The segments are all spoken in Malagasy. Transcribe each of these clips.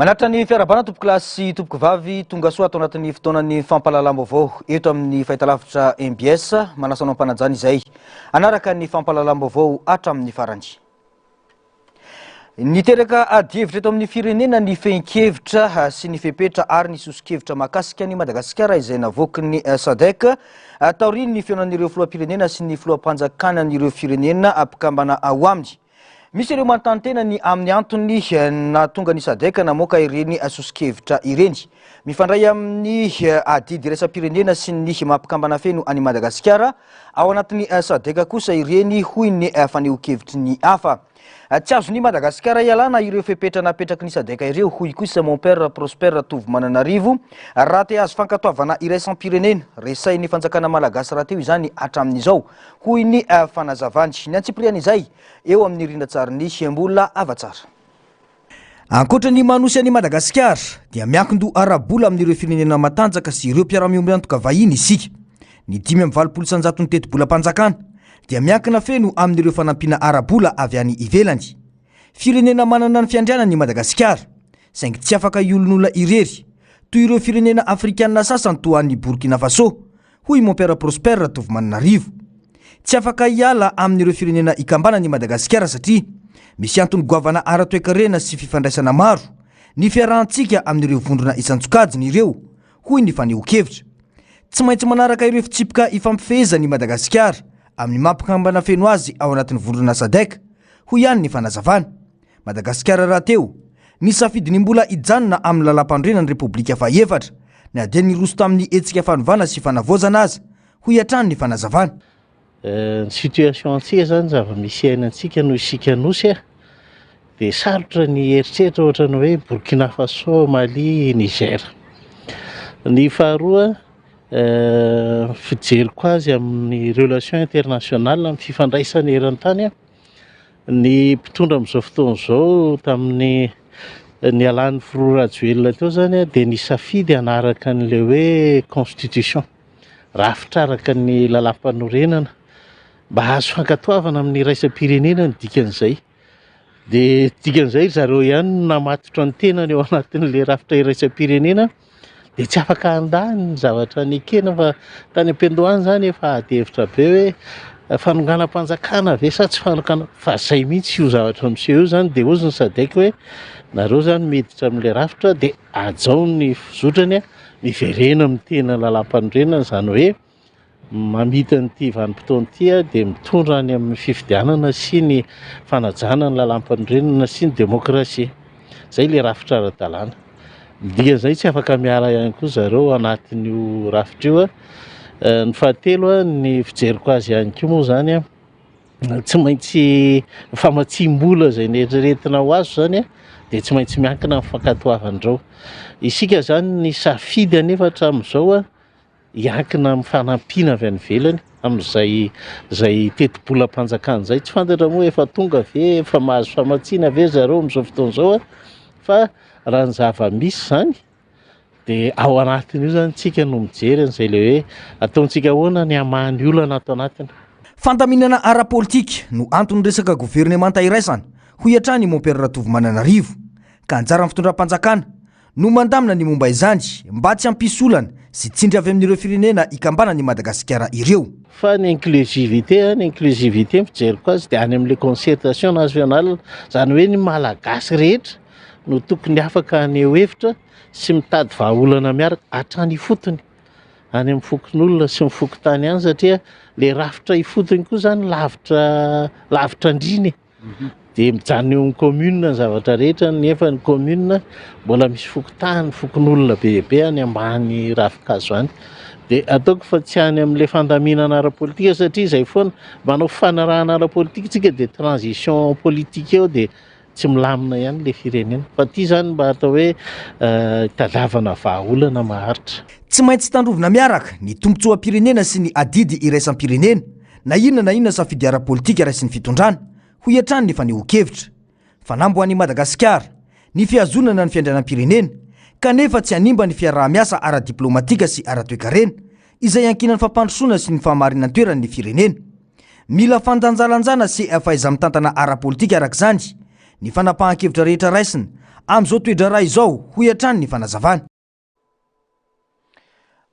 Manatra ny fiarabana tompoko lasy tompoko vavy tonga soa atao anatin'ny fotoanan'ny fampahalalam-baovao eto amin'ny fahitalavitra MBS manasana ampanajana izay anaraka ny fampahalalam-baovao hatramin'ny farany. Niteraka adihevitra eto amin'ny firenena ny fehinkevitra sy ny fepetra ary ny sosikevitra mahakasika ny Madagasikara izay navoaky ny SADC taoriny ny fihaonan'ireo filoham-pirenena sy ny filoham-panjakanan'ireo firenena ampikambana ao aminy. Misy ireo manontany tena ny amin'ny antony na tonga ny SADC namoaka ireny sosikevitra ireny. Mifandray amin'ny adidy iraisam-pirenena sy ny mampikambana feno any Madagasikara ao anatin'ny SADC kosa ireny hoy ny faneho-kevitry ny hafa. Tsy azo ny Madagasikara ialana ireo fepetra napetraky ny SADC ireo hoy kosa mon père Prosper Tovomananarivo raha te azo fankatoavana iraisam-pirenena resay ny fanjakana malagasy raha teo izany hatramin'izao hoy ny fanazavany. Ny antsiprian'izay eo amin'ny rindatsariny mbola avatsara. Ankoatra ny manosy any Madagasikara dia miankindo arabola amin'ireo firenena matanjaka sy ireo mpiara-miomby antoka vahiny isika. Ny 5.7 teti-bola-panjakana dia miankina feno amin'ireo fanampiana arabola avy any ivelany. Firenena manana ny fiandriana ny Madagasikara, saingy tsy afaka iolon'olona irery toy ireo firenena afrikanina sasany toa any Burkina Faso, hoy mon père Prosper Tovomananarivo. Tsy afaka iala amin'ireo firenena ikambana ny Madagasikara satria misy antony goavana ara-toekarena sy fifandraisana maro ny fiarahantsika amin'ireo vondrona isan-tsokajiny ireo, hoy ny faneho-kevitra. Tsy maintsy manaraka ireo fitsipika ifampifeheza ny Madagasikara amin'ny mampikambana feno azy ao anatin'ny vondrona SADC, hoy ihany ny fanazavana. Madagasikara raha teo ny safidiny mbola ijanona amin'ny lalam-pandrenan'ny Repoblika Fahefatra na dia ny roso tamin'ny hetsika fanovana sy fanavozana azy, hoy hatrany ny fanazavana. Ny situation antsika zany zava-misy ainantsika no isika nosy dia sarotra ny eritreritra ohatra ny hoe Burkina Faso, Mali, Niger. Ny faharoa fijeriko azy amin'ny relation internationale amin'ny fifandraisana eran-tany ny mpitondra amin'izao fotoana izao tamin'ny ny alan'ny Firoa Rajoelina teo zany dia nisafidy hanaraka an'ilay hoe constitution rafitra araka ny lalam-panorenana mba hahazo fankatoavana amin'ny raisam-pirenena ny dikan'izay. Dia dikan'izay zareo ihany namatotra ny tenany eo anatin'ilay rafitra iraisam-pirenena dia tsy afaka handany ny zavatra nikena fa tany am-pendohany zany efa adihevitra be hoe fanonganam-panjakana ve sa tsy fanokana fa zay mihitsy io zavatra miseho io zany dia ozy ny SADC hoe nareo zany miditra amin'ilay rafitra dia ajao ny zotrany miverena amin'ny tena lalam-panorenana, zany hoe mamita n'ity vanim-potoana ity dia mitondra any amin'ny fifidianana sy ny fanajana ny lalam-panorenana sy ny demokrasia. Zay le rafitra ara-dalàna. Dikan'izay tsy afaka miara ihany koa zareo anatin'io rafitra io. Ny fahatelo ny fijeriko azy ihany koa moa zany tsy maintsy famatsim-bola zay neritreretina ho azo zany dia tsy maintsy miankina amin'ny fankatoavan'ireo. Isika zany ny safidy anefa hatramin'izao iankina amin'ny fanampiana avy any ivelany amin'izay teti-bola-panjakana zay. Tsy fantatra moa efa tonga ve efa mahazo famatsiana ve zareo amin'izao fotoana izao fa raha ny zava-misy zany dia ao anatin'io zany tsika no mijery an'izay le hoe ataontsika ahoana ny hamahany olana ato anatiny. Fandaminana ara-politika no antony resaka governemanta iraisana, hoy hatrany mon père Tovomananarivo. Ka anjara fitondram-panjakana no mandamina ny momba izany mba tsy hampisolana sy tsindry avy amin'ireo firenena ikambana ny Madagasikara ireo. Fa ny inclusivité fijeriko azy dia any amin'ilay concertation nationale, zany hoe ny malagasy rehetra no tokony afaka haneho hevitra sy mitady vahaolana miaraka hatrany ifotony any amin'ny fokon'olona sy ny fokotany ihany, satria le rafitra ifotony koa zany lavitra andriny dia mijanona eo amin'ny commune ny zavatra rehetra, nefa ny commune mbola misy fokotany fokon'olona bebe any ambany ravin-kazo any. Dia ataoko fa tsy any amin'ilay fandaminana ara-politika satria izay foana manao fanarahana ara-politika tsika dia transition politique eo dia tsy milamina ihany le firenena, fa ity zany mba atao hoe tadavana vahaolana maharitra. Tsy maintsy tandrovina miaraka ny tombotsoam-pirenena sy ny adidy iraisam-pirenena na inona safidy ara-politika raisy ny fitondrana, hoy hatrany ny faneho-kevitra. Fanambo any Madagasikara ny fiazonana ny fiandrianam-pirenena kanefa tsy hanimba ny fiaraha-miasa ara-diplomatika sy ara-toekarena izay ankinan'ny fampandrosoana sy ny fahamarinan-toeran'ny firenena. Mila fandanjalanjana sy fahaiza-mitantana ara-politika arak'izany ny fanapahan-kevitra rehetra raisina amin'izao toedra raha izao hoy hatrany ny fanazavana.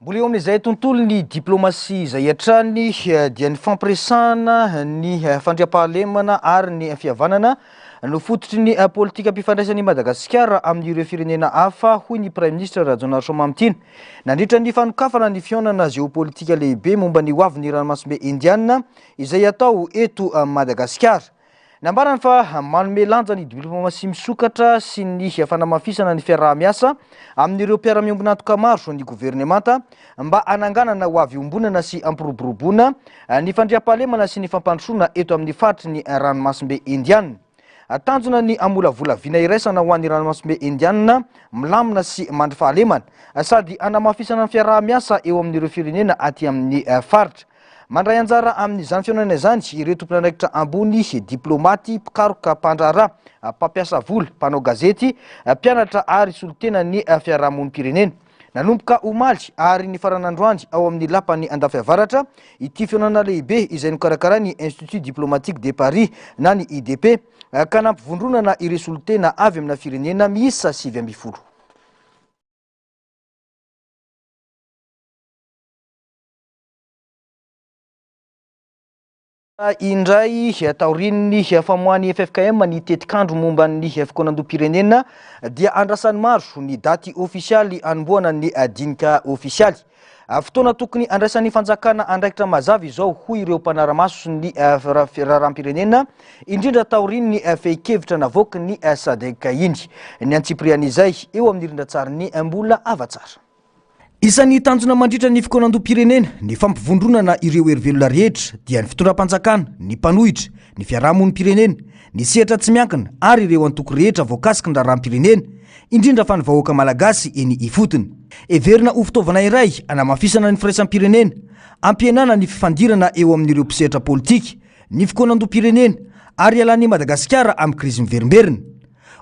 Mbola eo amin'izay tontolo ny diplomasia izay hatrany dia ny fampiresahana ny fandriam-pahalemana ary ny fihavanana no fototry ny politika ampifandraisan'i Madagasikara amin'ireo firenena hafa hoy ny Prime Ministre Rajaonarisy Mamitina nandritra ny fanokafana ny fionana geopolitika lehibe momba ny hoavin'ny ranomasimbe Indiana izay atao eto Madagasikara. Nambarany fa manome lanja ny diplomasia misokatra sy ny fanamafisana ny fiaraha-miasa amin'ireo mpiara-miombona antoka maro ny gouvernemanta mba ananganana hoavy ombonana sy ampiroboroboana ny fandriam-pahalemana sy ny fampandrosoana eto amin'ny faritry ny ranomasimbe Indiana. Tanjona ny amolavola vina iraisana ho an'ny ranomasimbe Indiana milamina sy mandry fahalemana sady anamafisana ny fiaraha-miasa eo amin'ireo firenena aty amin'ny faritra. Mandray anjara amin'izany fionana izany ireo tompon'andraikitra ambony diplomaty, mpikaroka, mpandraharaha, mpampiasa vola, mpanao gazety, mpianatra ary solotena ny fiarahamonim-pirenena. Nanomboka omaly ary ny faran'androany ao amin'ny lapany Andafiavaratra ity fionana lehibe izay nokarakara ny Institut Diplomatique de Paris na ny IDP ka nampivondronana ireo solotena avy amina firenena miisa 7 indray taorin'ny famoahany FFKM ny tetikandro momba ny fikonan-doha-pirenena dia andrasany maro ny daty ofisialy anomboana ny dinika ofisialy. Fotoana tokony andraisan'ny fanjakana andraikitra mazava izao hoy ireo mpanaramaso ny raharam-pirenena indrindra taorin'ny fehi-kevitra navoaka ny SADC iny. Ny antsiprian'izay eo amin'ny rindran-tsary ny mbola avatsara. Isan'ny tanjona mandritra ny fikonan-doha-pirenena ny fampivondronana ireo hery-velona rehetra dia ny fitondram-panjakana, ny mpanohitra, ny fiarahamonim-pirenena, ny sehatra tsy miankina ary ireo antoko rehetra voakasiky ny raharam-pirenena, indrindra fa ny vahoaka malagasy eny ifotony. Everina ho fitaovana iray anamafisana ny firaisam-pirenena, ampihenana ny fifandirana eo amin'ireo mpisehatra politika, ny fikonan-doha-pirenena ary ialany Madagasikara amin'ny krizy miverimberina.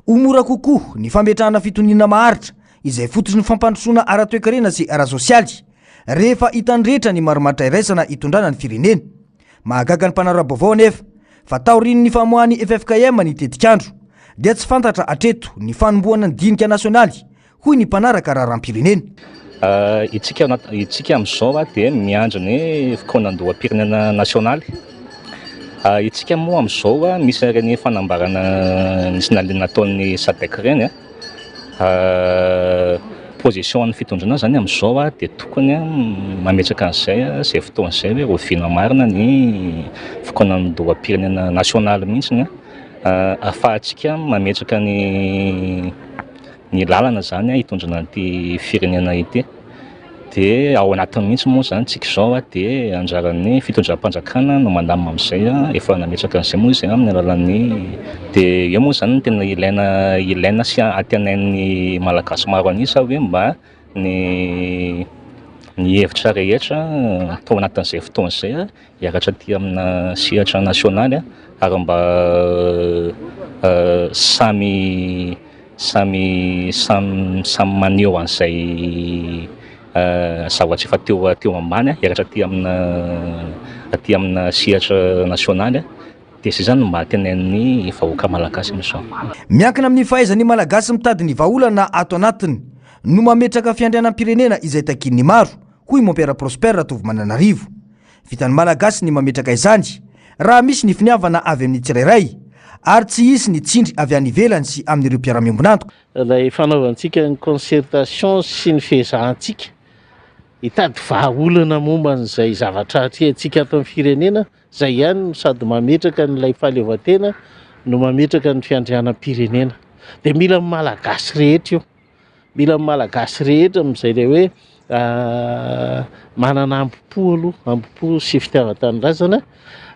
Ho mora kokoa ny fametrahana fitoniana maharitra izay fototry ny fampandrosoana ara-toekarena sy ara-sosialy rehefa hitandretra ny maromaritra iraisana hitondrana ny firenena. Mahagaga ny mpanara-baovao anefa fa taorin'ny famoahany FFKM ny tetikandro dia tsy fantatra hatreto ny fanomboana ny dinika nasionaly hoy ny mpanaraka raharam-pirenena. Itsika amin'izao dia miandry ny fikonan-doha-pirenena nasionaly. Itsika moa amin'izao misy ireny fanambarana nisy nataon'ny SADC ireny position ny fitondrana zany amin'izao dia tokony mametraka an'izay izay fotoana izay hoe roviana marina ny fikonan-doha-pirenena nasionaly mihitsy ahafahantsika mametraka ny lalana zany hitondrana ity firenena ity. Dia ao anatiny mihitsy moa zany tsika izao dia anjaran'ny fitondram-panjakana no mandamina amin'izay efa nametraka an'izay moa izay amin'ny alalan'ny dia eo moa zany tena ilaina sy atenain'ny malagasy maro anisa hoe mba ny hevitra rehetra tao anatin'izay fotoana izay hiakatra aty amina sehatra nasionaly ary mba samy maneho an'izay zavatra efa teo ambany hiakatra aty amina sehatra nasionaly dia izay zany mba hatenain'ny vahoaka malagasy amin'izao. Miankina amin'ny fahaizan'ny malagasy mitady ny vahaolana ato anatiny no mametraka fiandrianam-pirenena izay takin'ny maro hoy Mompera Prosper Tovomananarivo. Vitan'ny malagasy ny mametraka izany raha misy ny finiavana avy amin'ny tsirairay ary tsy hisy ny tsindry avy any ivelany sy amin'ireo mpiara-miombonantoka. Ilay fanaovantsika ny concertation sy ny fihezahantsika hitady vahaolana momba n'izay zavatra atrehantsika ato amin'ny firenena izay ihany no sady mametraka n'ilay fahaleovantena no mametraka ny fiandrianam-pirenena. Dia mila malagasy rehetra io, mila malagasy rehetra amin'izay ilay hoe manana ambopo aloha, ambopo sy fitiavan-tanindrazana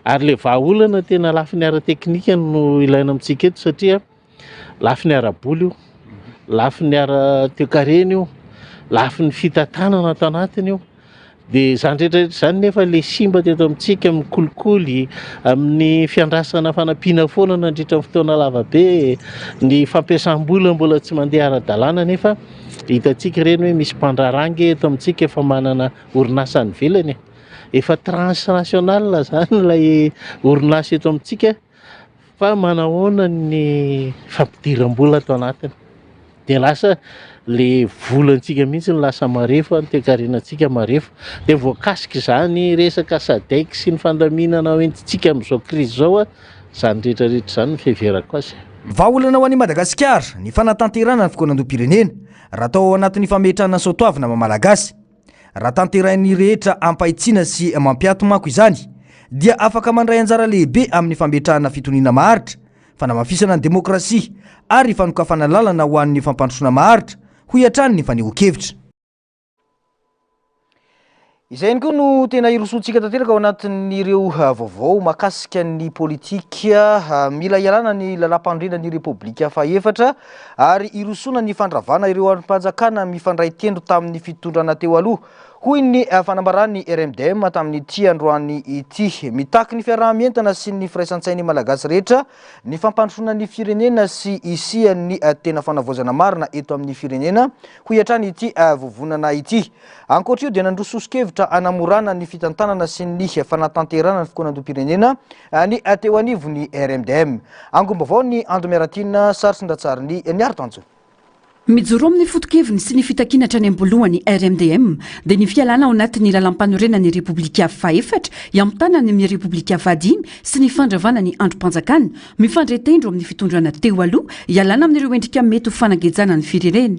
ary ilay vahaolana tena lafiny ara-teknika no ilaina amintsika eto satria lafiny ara-bola io, lafiny ara-toekarena io, lafiny fitantanana ato anatiny io. Dia izany rehetrarehetra izany nefa ilay simba teto amintsika amin'ny kolikoly, amin'ny fiandrasana fanampiana foana nandritra ny fotoana lavabe, ny fampiasam-bola mbola tsy mandeha ara-dalàna nefa hitantsika ireny hoe misy mpandrarangy eto amintsika efa manana orinasa any ivelany, efa transnational zany ilay orinasa eto amintsika fa manahoana ny fampidiram-bola ato anatiny. dia lasa le volantsika mihitsy ny lasa marefo ny toekarenantsika marefo dia voakasika izany resaka SADC sy ny fandaminana entintsika amin'izao krizy zao a zany rehetrarehetra zany ny fiheverako azy. Vahaolana ho an'i Madagasikara ny fanatanterana ny fikonam-pirenena raha atao ao anatin'ny fametrahana soatoavina mamalagasy. Raha tanterahin'ny rehetra ampahitsiana sy mampiato manko izany dia afaka mandray anjara lehibe amin'ny fametrahana fitoniana maharitra, fanamafisana ny demokrasia ary fanokafana lalana ho an'ny fampandrosoana maharitra ho hiatrany ny fanehoan-kevitra. Izay ihany koa no tena irosoantsika tanteraka ao anatin'ireo vaovao mahakasika ny politika. Mila ialana ny lalam-pandrenan'ny Repoblika fahefatra ary irosoana ny fandravana ireo mpanjakana mifandray tendro tamin'ny fitondrana teo aloha. Hoy ny fanambarany RMDM tamin'ity androany ity, mitaky ny fiarahamientana sy ny firaisan-tsain'ny malagasy rehetra ny fampandrosoana ny firenena sy isian'ny tena fanavoazana marina eto amin'ny firenena ho hiatrany ity vovonana ity. Ankoatra io dia nandroso sosokevitra anamorana ny fitantanana sy ny fanatanterana ny fikonam-pirenena ny teo anivony RMDM. Angom-baovao ny Ando Miaratina, Sarsindratsarin'ny Niartanjo. Mijoro amin'ny fotokeviny sy ny fitakinatra ny ambolohany RMDM dia ny fialana ao anatin'ny lalam-panorena ny Repoblika fahefatra iampitana ny Repoblika fahadimy sy ny fandravana ny androm-panjakana mifandray tendro amin'ny fitondrana teo aloha ialana amin'ireo endrika mety ho fanangejana ny firenena.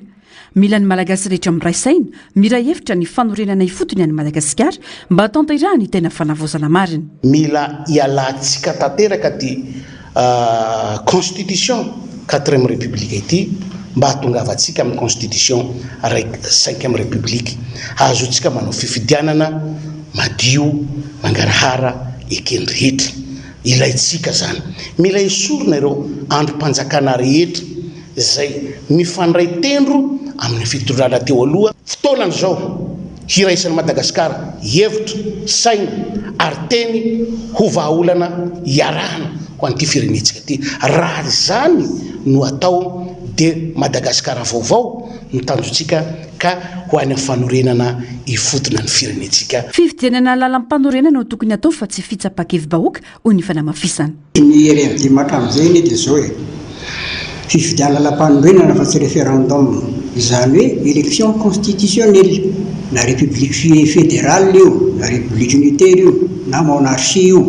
Mila ny malagasy rehetra miray saina miray hevitra ny fanorenana ifotony any Madagasikara mba tanterahany tena fanavaozana marina. Mila ialantsika tanteraka ty constitution 4e république ity mba hatongavantsika amin'ny constitution 5e république ahazoantsika manao fifidianana madio mangarahara ekeny rehetra. Ilaitsika zany mila esorina ireo androm-panjakana rehetra izay mifandray tendro amin'ny fitondrana teo aloha. Fotoanany zao hiraisan'ny Madagasikara hevitra saina ary teny ho vahaolana iarahana ho an'ity firenetsika ty. Raha zany no atao dia Madagasikara vaovao no tanjontsika ka ho any amin'ny fanorenana ifotona ny firenetsika. Fifidianana lalam-panorenana no tokony atao fa tsy fitsapakevim-bahoaka hoy ny fanamafisana. Ny RMD hatramin'izay ny dia zao fifidiana lalam-panorenana fa tsy référendum, izany hoe élection constitutionnelle na république fédérale io na république unitaire io na monarchie io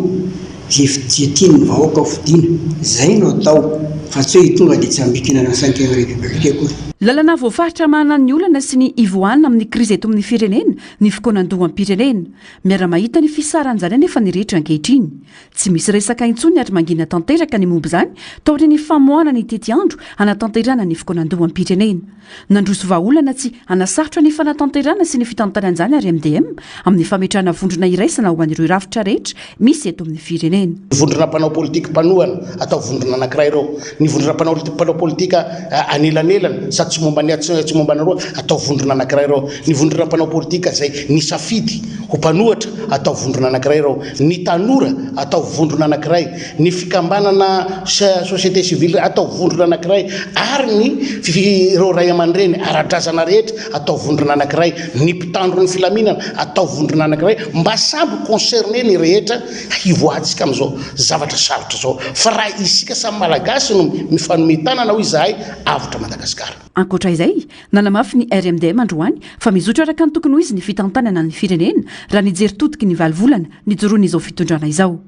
zay tian'ny vahoaka ho fidiana zay no atao fa tsy hoe tonga dia tsy ambikina ny 5e république akory. Lalana voafaritra mahanany olana sy ny ivoanina amin'ny krizy eto amin'ny firenena ny fikonan-doham-pirenena. Miara-mahita ny fisaran'izany anefa ny rehetra ankehitriny. Tsy misy resaka intsony ary mangina tanteraka ny momba izany taory ny famoahana ny tety andro hanatanterana ny fikonan-doham-pirenena. Nandroso vahaolana tsy hanasarotra ny fanatanterana sy ny fitantanan'izany RMDM amin'ny fametrahana vondrona iraisana ho an'ireo rafitra rehetra misy eto amin'ny firenena. Vondrona mpanao politika mpanohana atao vondrona anankiray ireo. Ny vondrona mpanao politika anelanelana sady tsy momba ny tsy momba nareo atao vondrona anankiray ireo. Ny vondrona mpanao politika zay nisafidy ho mpanohatra atao vondrona anankiray ireo. Ny tanora atao vondrona anankiray. Ny fikambanana société civile atao vondrona anankiray ary ny ireo ray aman-dreny ara-drazana rehetra atao vondrona anankiray. Ny mpitandro ny filaminana atao vondrona anankiray mba samby concerné ny rehetra hivoatsika amin'izao zavatra sarotra zao. Fa raha isika samy malagasy no mifanometana na hoy izahay avotra Madagasikara. Ankoatra izay, nanamafy ny RMDM androany fa mizotra araka ny tokony ho izy ny fitantanana ny firenena raha nijery totiky ny valivolana nijoroana izao fitondrana izao.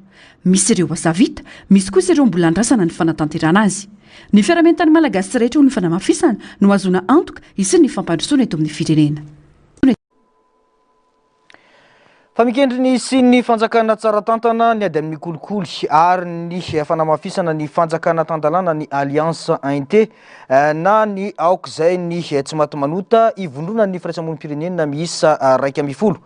Misy ireo asa vita, misy kosa ireo mbola andrasana ny fanatanterana azy. Ny fiaramentany malagasy rehetra ho ny fanamafisana no azona antoka isy ny fampandrosoana eto amin'ny firenena. Famikendriny sy ny fanjakana tsara tantana ny ady amin'ny kolikoly ary ny fanamafisana ny fanjakana tandalana ny Alliance Inte na ny aoka izay ny tsy maty manota ivondrona ny firaisamonim-pirenena miisa 120.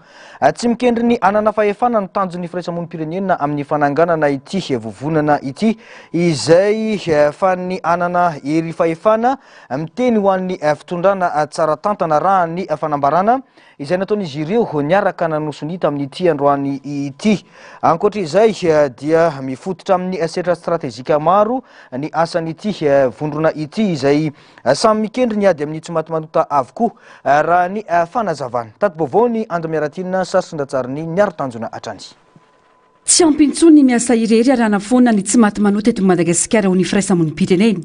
Tsy mikendry ny anana fahefana ny tanjon'ny firaisamonim-pirenena amin'ny fananganana ity vovonana ity izay fa ny anana hery fahefana miteny ho an'ny fitondrana tsara tantana raha ny fanambarana izay nataon'izy ireo niaraka nanosonita amin'ity androany ity. Ankoatra izay dia mifototra amin'ny setra stratégique maro ny asan'ity vondrona ity izay samy mikendry ny ady amin'ny tsy maty manota avokoa raha ny fanazavana. Tato-baovao ny Ando Miaratina, Sarsindratsarin'ny Niaro Tanjona Atrany. tsy ampintsony miasa irery arana foana ny tsy maty manota eto Madagasikara ho ny firaisamon'ny pirenena.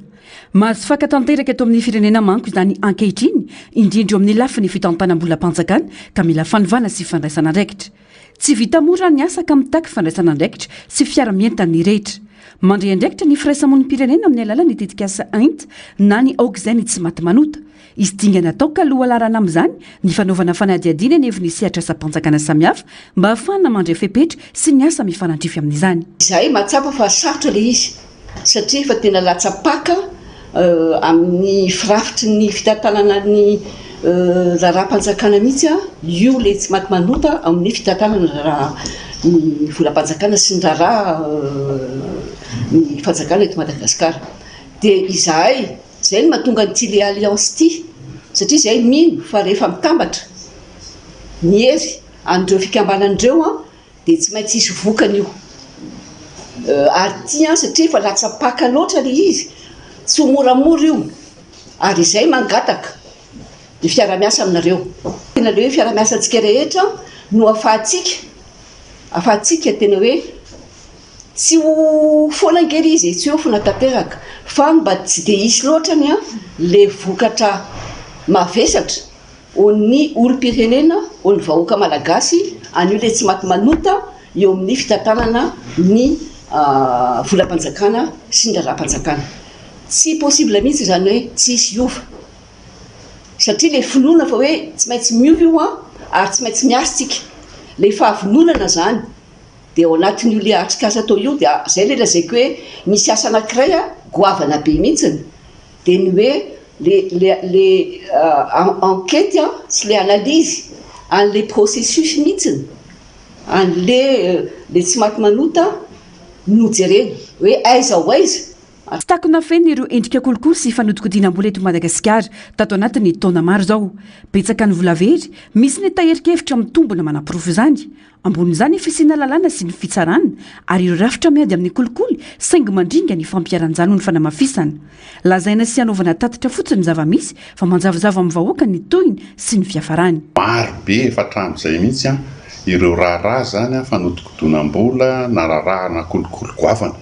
Mahazo fankatanteraka eto amin'ny firenena manko izany ankehitriny indrindra amin'ny lafiny fitantanam-bola panjakana ka mila fanovana sy fandraisana andraikitra. Tsy vita mora ny asa ka mitaky fandraisana andraikitra sy fiara-mientana rehetra. Mandray andraikitra ny firaisamon'ny pirenena amin'ny alalan'ny tetikasa ainty na ny aok'izay ny tsy maty manota. Izy dingana atao ka aloha alarana amin'izany ny fanaovana fanadihadiana ny eviny sehatra asa-panjakana samihafa mba ahafahana mandray fepetra sy ny asa mifanandrify amin'izany. Izahay mahatsapa fa sarotra le izy satria efa tena latsapaka amin'ny firafitry ny fitantanana ny raha-panjakana mihitsy io le tsy maty manota amin'ny fitantanana raha ny volam-panjakana sy ny raha ny fanjakana eto Madagasikara. Dia izahay zay no mahatonga nyty le alliance ty satria zay mino fa rehefa mitambatra ny hery an'ireo fikambanan'ireo dia tsy maintsy isy vokany io ary ty satria efa latsapaka loatra le izy tsy ho moramora io ary izay mangataka ny fiara-miasa aminareo. Tena le hoe fiara-miasa antsika rehetra no afahantsika tena hoe tsy ho foanangery izy tsy hoe fonatanteraka fa mba tsy dia hisy loatrany le vokatra mavesatra ho ny olom-pirenena ho ny vahoaka malagasy an'io le tsy maty manota eo amin'ny fitantanana ny volam-panjakana sy ny raha-panjakana. Tsy possible mihitsy izany hoe tsy hisy iova satria le finoana fa hoe tsy maintsy miova io ary tsy maintsy miasitsika le fahavononana zany dia ao anatin'io le atrikasa atao io dia zay le lazaiko hoe misy asa anankiray goavana be mihitsiny dia ny hoe le enquête sy le analyse an'le processus mihitsiny an'le tsy maty manota no jerena hoe aiza ho aiza. Tsy takona feny ireo endrika kolokolo sy fanodikodiana-mbola eto Madagasikara tato anatin'ny taona maro zao. Betsaka ny vola very, misy ny taherikevitra mitombona manam-pirofo izany. Ambon'izany fisiana lalàna sy ny fitsarana ary ireo rafitra miady amin'ny kolokolo saingy mandringa ny fampiaran-jano ny fanamafisana. Lazaina sy hanaovana tatitra fotsiny ny zava-misy fa manjavozavo amin'ny vahoaka ny tohiny sy ny fiafarany. Maro be efa hatramin'izay mihitsy ireo raharaha zany fanodikodiana-mbola na raharaha na kolokolo goavana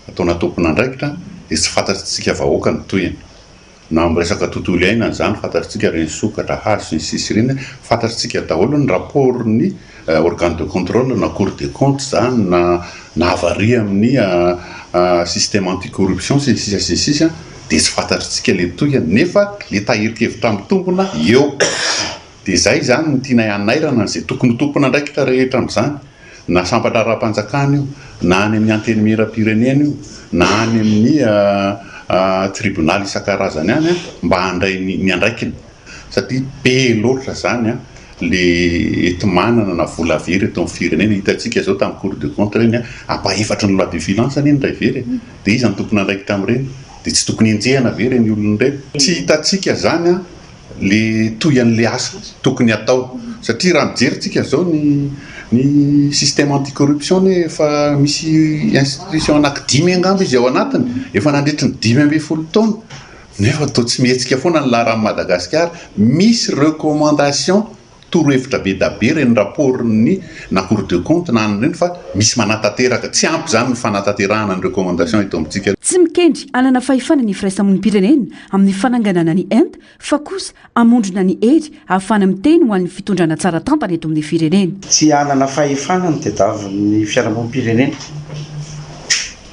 ataona tompona andraikitra dia tsy fantatritsika vahoaka ny tohiny. Na amin'ny resaka tontolo iainana izany fantatritsika reny sokatra hazo ny sisy ireny fantatritsika daholo ny rapport ny organe de contrôle na cour des comptes zany na avaria amin'ny système anticorruption sy sisa dia tsy fantatritsika le tohiny nefa le taherikevitra mitombona eo. Dia izay zany ny tiana hanairana izay tokony tompona andraikitra rehetra amin'izany na sambatra raha-panjakana io na any amin'ny anteny miram-pirenena io na any amin'ny tribunal isan-karazany any mba handray ny andraikiny satria be loatra zany le etomanana na vola very eto amin'ny firenena. Hitantsika zao tamin'ny cour de compte reny ampahefatry ny loi de finance ny indray very dia izy ny tokony andraikitra amin'ireny dia tsy tokony enjehana very ny olony ireny. Tsy hitantsika zany le tohan'le asa tokony atao satria raha mijeritsika zao ny système anticorruption efa misy institution anaky 5 angamba izy ao anatiny efa nandritry ny 5 taona nefa toa tsy mihetsika foana ny laharan'i Madagasikara. Misy recommandation torohevitra be da be reny rapport ny na cour de compte na an'ireny fa misy manatateraka tsy ampy zany ny fanataterahana ny recommandation eto amintsika. Tsy mikendry anana fahefana ny firaisamon'ny pirenena amin'ny fananganana ny enta fa kosa amondrona ny hery ahafana miteny ho an'ny fitondrana tsara tantana eto amin'ny firenena. Tsy anana fahefana ny tediavin'ny fiarahamon'ny pirenena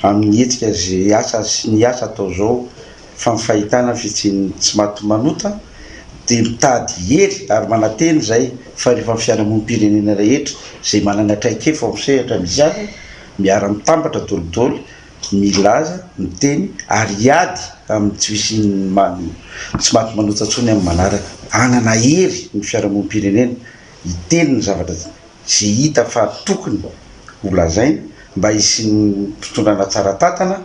amin'ny hetsika zay asa sy ny asa atao zao fa mifahitana fitsiny tsy maty manota dia mitady hery ary manateny zay fa rehefa fiarahamon'ny pirenena rehetra zay manana traikefa misehatra misy azy miara mitambatra dolidolo milaza miteny ary hiady amin'ny tsy misy tsy maty manota ntsony amin'ny manaraka. Anana hery ny fiarahamon'ny pirenena hiteny ny zavatra zay hita fa tokony ho lazaina mba hisy ny fitondrana tsara tatana,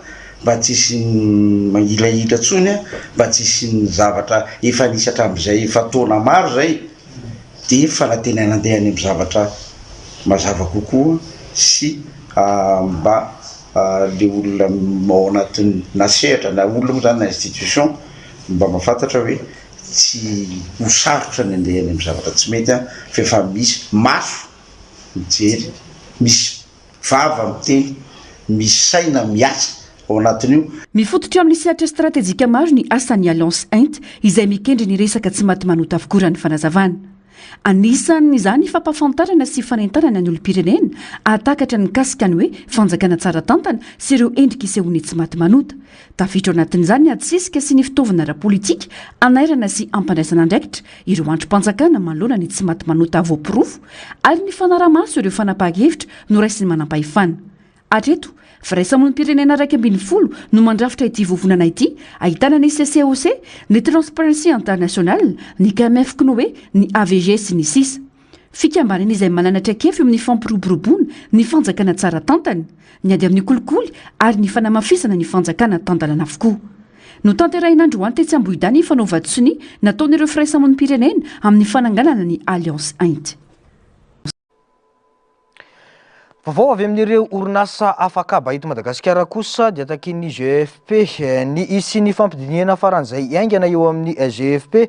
mba tsy hisy ny mangilaila ntsony mba tsy hisy ny zavatra efa nisy hatramin'izay efa taona maro zay dia fanantenana andeha any amin'ny zavatra mazava kokoa sy mba le olona ao anatin'ny nasehatra na olona zany na institution mba mahafantatra hoe tsy ho sarotra ny andehany amin'ny zavatra tsy mety fa efa misy maso mijery misy vava miteny misaina miasa ao anatin'io. Mifototra amin'ny sehatra stratéjika maro ny asan'ny Alliance Int izay mikendry ny resaka tsy maty manota avokoa ny fanazavana. Anisan'izany fampafantarana sy fanentanana ny olom-pirenena atakatra ny kasikany hoe fanjakana tsara tantana sy ireo endrika isehony tsy maty manota. Tafiditra ao anatin'izany ny atsisika sy ny fitaovana ara-politika anairana sy ampandraisana andraikitra ireo androm-panjakana manoloana ny tsy maty manota voapirofo ary ny fanaramaso ireo fanapaha-hevitra no raisiny manampahefana. Atreto firaisamonim-pirenena 2020 no mandrafitra ity vovonana ity ahitana ny CCOC, ny Transparency International, ny KMF Knoe, ny AVG sy ny SIS. Fikambanana izay mananatra kefy amin'ny fampiroboroboana ny fanjakana tsara tantana, ny ady amin'ny kolikoly ary ny fanamafisana ny fanjakana tandalana avokoa. No tanterahina androany tetsy Ambohidany fanaova-tsony nataon'ireo firaisamonim-pirenena amin'ny fananganana ny Alliance Int. Vaovao avy amin'ireo orinasa afakaba eto Madagasikara kosa dia takin'ny GFP ny isy ny fampidiniana faran'izay iaingana eo amin'ny GFP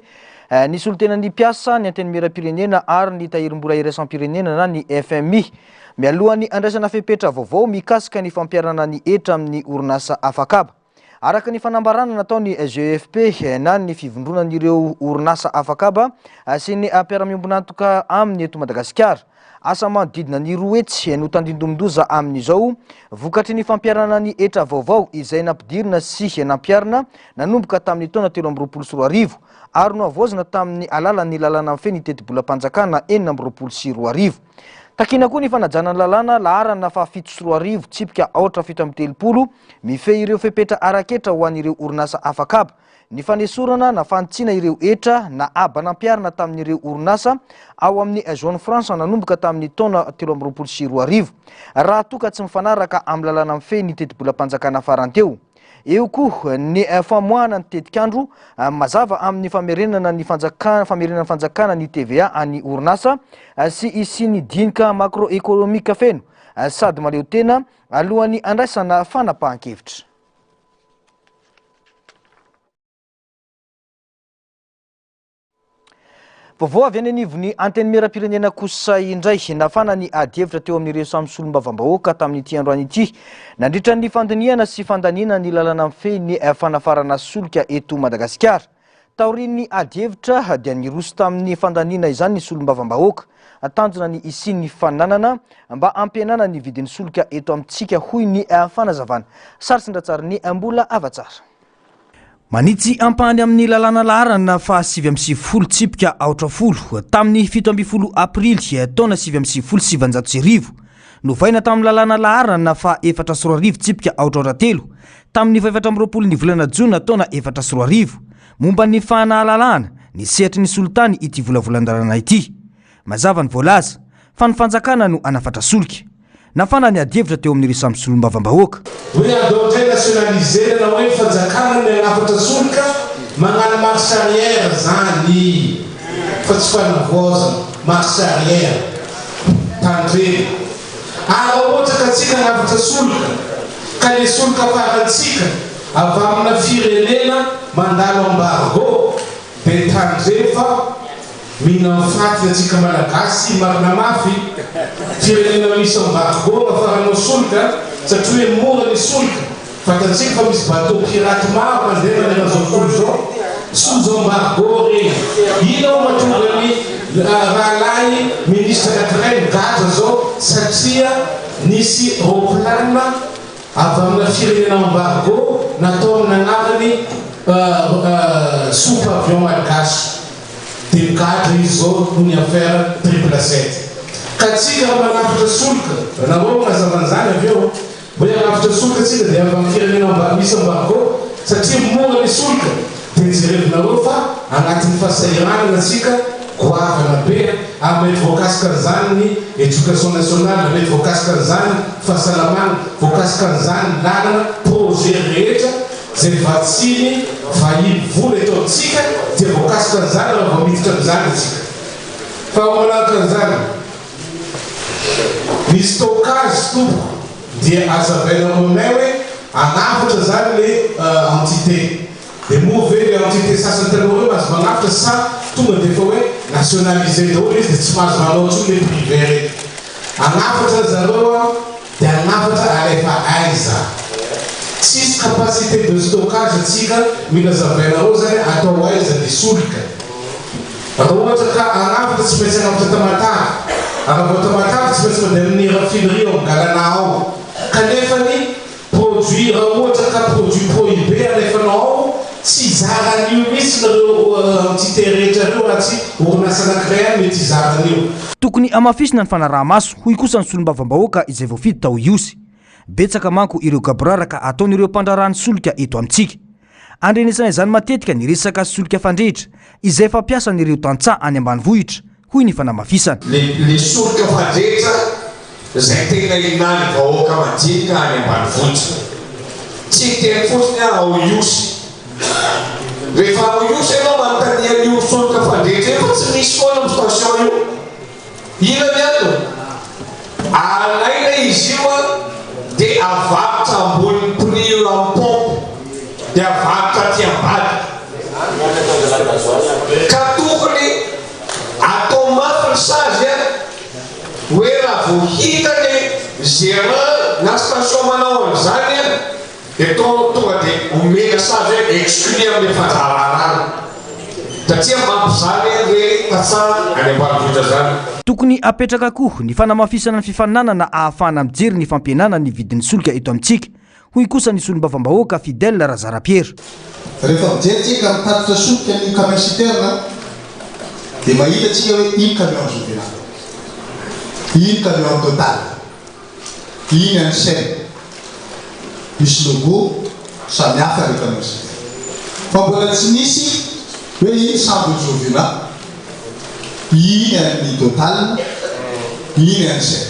ny solotenan'ny mpiasa ny antenimieram-pirenena ary ny tahirim-bola iraisam-pirenena na ny FMI mialohan'ny andraisana fepetra vaovao mikasika ny fampiarana ny etra amin'ny orinasa afakaba. Araka ny fanambarana nataon'ny GFP na ny fivondronan'ireo orinasa afakaba sy ny mpiara-miombonantoka amin'ny eto Madagasikara. Asa manodidina ny roetsy no tandindomindoza amin'izao vokatry ny fampiarana ny etra vaovao izay nampidirina sy nampiarina nanomboka tamin'ny taona 2024 ary no avoazina tamin'ny alalan'ny lalana amin'ny feny teti-bola-panjakana 2024. Takina koa ny fanajana ny lalana laharana fa 7 tsipika 870 mifehy ireo fepetra araketra ho an'ireo orinasa afakaba. Ny fanesorana na fantsina ireo etra na aba nampiarina tamin'ireo orinasa ao amin'ny Zone France nanomboka tamin'ny taona 2024 raha toka tsy mifanaraka amin'ny lalana mifehy ny teti-bola-panjakana faranteo. Eo koa ny famoahana ny tetikandro mazava amin'ny famerenana ny fanjakana ny TVA any orinasa sy isy ny dinika macroéconomique feno sady maleo tena alohan'ny andraisana fanapahan-kevitra. Vaovao avy any anivon'ny antenimieram-pirenena kosa indray nafana ny adievitra teo amin'ireo samy solombavam-bahoaka tamin'ity androany ity nandritra ny fandiniana sy fandaniana ny lalana mifehy ny fanafarana solika eto Madagasikara. Taorian'ny adievitra dia niroso tamin'ny fandaniana izany ny solombavam-bahoaka tanjona ny isin'ny fananana mba ampianana ny vidin'ny solika eto amintsika hoy ny fanazavana. Saritsindra ny mbola avatsara. Manitsy ampany amin'ny lalana laharana fa 7 tsipika 80 tamin'ny 17 aprily taona 7 novaina tamin'ny lalana laharana fa 4 tsipika 83 tamin'ny 14 ny volana jona taona 4 momba ny fanahalalana ny sehatry ny solitany ity volavolan-dalana ity. Mazava ny voalaza fa ny fanjakana no anafatra solika. Nafana ny adievitra teo amin'ny samy solombavam-bahoaka. Hoe adopté nationalisé na hoe fanjakana ny anafatra solika magnano marche arrière zany fa tsy fanavoazana marche arrière tandreny. Ohatra ka tsika anafatra solika ka le solika farantsika avy amina firenena mandalo embargo de tandre fa mihina mifaty atsika malagasy marina mafy firenena misy embargo afaranao solika satria hoe mora ny solika fantatsika fa misy bateau pirate maro mandeha manena zao tontolo zao sous embargo regny. Ino mahatonga ny rahalahy ministre anankiray migadra zao satria nisy roplanina avy amina firenena embargo natao amin'ny anarany sous-pavillon malagasy. De cadre izy zao no ny affaire 777. Ka tsika manafitra solika nareo mazavan'izany avy eo hoe anafitra solika tsika dia avy amin'ny firenena misy embargo satria mora ny solika dia jerevinareo fa anatin'ny fahasahiranana tsika goavana be mety voakasika an'izany ny éducation nationale, mety voakasika an'izany fahasalamana, voakasika an'izany lalana projet rehetra zay vatsiny vahiny vola eto amintsika dia voakasika an'izany raha vao miditra amin'izany atsika. Fa manaraka an'izany ny stockage tompo dia azavaina aminay hoe anafatra zany le entité de mauvais le entité sasany tena hoe mahazo manafatra sa tonga dia efa hoe nationalisé daholo izy dia tsy mahazo manao tsony le privé rehetra. Anafatra zareo dia hafatra alefa aiza tsisy capacité de stockage atsika mila zavainareo zany atao aiza de solika raha ohatra ka anafatra tsy maintsy anafatra tamatavy arahavo tamatavy tsy maintsy mandeha amin'ny raffinerie ao galana ao kanefany produit raha ohatra ka produit prohibé alefanao ao tsy zaran'io misy nareo entité rehetra reo raha tsy orinasa anankiray mety zaran'io tokony amafisina ny fanaraha-maso hoy kosa ny solombavambahoaka izay voafidy tao iosy betsaka manko ireo gabraraka ataon'ireo mpandrarany solika eto amintsika andrenesana izany matetika ny resaka solika fandrehitra izay fampiasan'ireo tantsaha any ambanivohitra hoy ny fanamafisana le solika fandrehitra zay tena inany vahoaka madinika any ambanivohitra tsy teny fotsiny ao iosy rehefa ao iosy anao manontania io solika fandrehitra efa tsy misy foana amin'ny station io ina miato alaina izy io de avavotra ambony prix amin'ny pompe de avavotra aty ambady ka tokony atao mafy ny sazy hoe raha vo hitany gérant na station manao an'izany de tonga de omena sazy hoe exclue amin'ny fanjaranany satria mampizany hoe tatsara any ambanivohitra zany tokony apetraka koa ny fanamafisana ny fifaninanana ahafahana mijery ny fampihenana ny vidin'ny solika eto amintsika hoy kosa ny solombavambahoaka Fidèle Razara-Pierre rehefa mijerytsika mitatitra solika ny camion citerne dia mahitatsika hoe iny camion Jovena iny camion Total iny any Sen misy logo samihafa rehefa camion citerne fa mbola tsy nisy hoe iny sambo Jovena iny any Total iny any Sen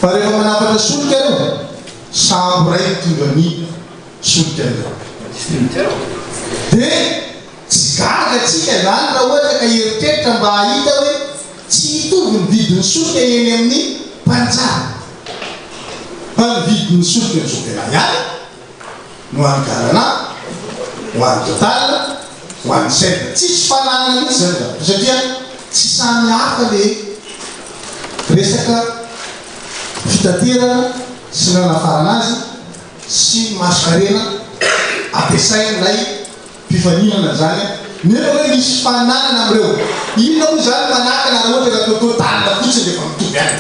fa rehefa manapatra solika reo sambo ray mitondra ny solika reo dia tsy gaga tsika zany raha ohatra ka eritreritra mba hahita hoe tsy hitovy ny vidin'ny solika eny amin'ny mpanjara fa ny vidin'ny solika ny Jovena ihany no any Garana ho any Total ho any Sen tsisy fananana mihitsy zany satria tsy samy hafa le resaka fitaterana sy nanafarana azy sy masokarena ampiasain'ilay mpifaninana zany nefa hoe misy fananana amreo inona moa zany manahaka na raha ohatra ka atao Total fotsiny defa mitovy any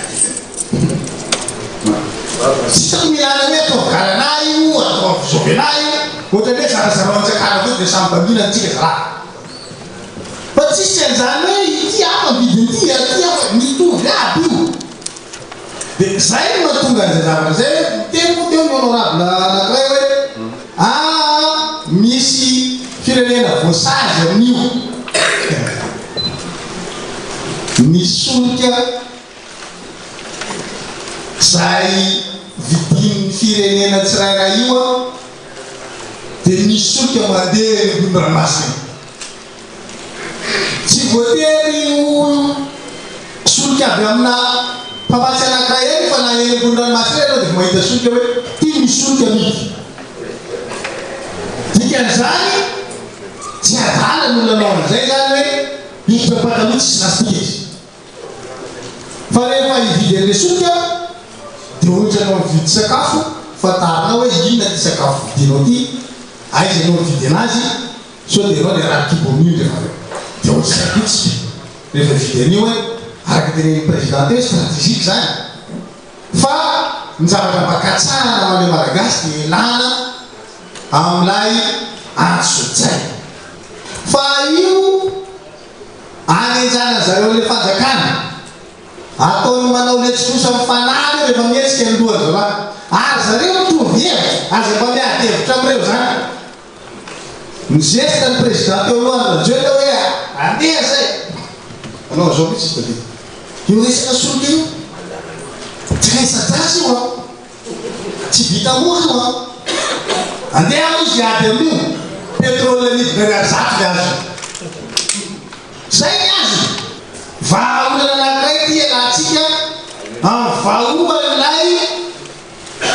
tsisako milana hoe atao Garana io atao Jovena io ohatra hoe zarazaraontsakana fotsy de samy bambina antsika zaraha fa tsisy an'izany hoe ity afa vidin'ity aty afa mitovy aby io dia zay no mahatonga an'izay zavatra zay teo ny honorable anankiray hoe misy firenena voasazy amin'io ny solika zay vidin'ny firenena tsirairay io dia misy solika mandeha ambony ranomasina tsy voatery solika avy amina mpamatsy anankiray eny fa na eny ambony ranomasina eny dia mahita solika hoe ty misy solika mity dikan'izany tsy adala ny olona anao an'izay zany hoe hiditra pataloha tsy nasika izy fa rehefa hividy an'le solika dia ohatra anao mividy sakafo fatarinao hoe inona ty sakafo vidinao ty aiza anao mividy anazy so dia anao le raha kibomio rehefa dia ohatra sakitsy rehefa vidy an'io hoe araka tenen'ny président hoe stratégique zany fa ny zavatra mbakatsahana amale malagasy dia elana amilay antsotsay fa io anenjana zareo le fanjakana ataony manao letsikosa mifanary rehefa mihetsika ny loha zao ary zareo mitovy hevitra aza mba miady-hevitra amreo zany mizesika ny président teo alohan'ny rajeta hoe andeha zay anao zao mihitsy izy tade io resaka solika io tsy raisadrasy io tsy vita moa andeha izy ady amin'io pétrole nidina zato azo zay ny azy vahaolana anankiray ty alatsika amin'ny vahoan'ilay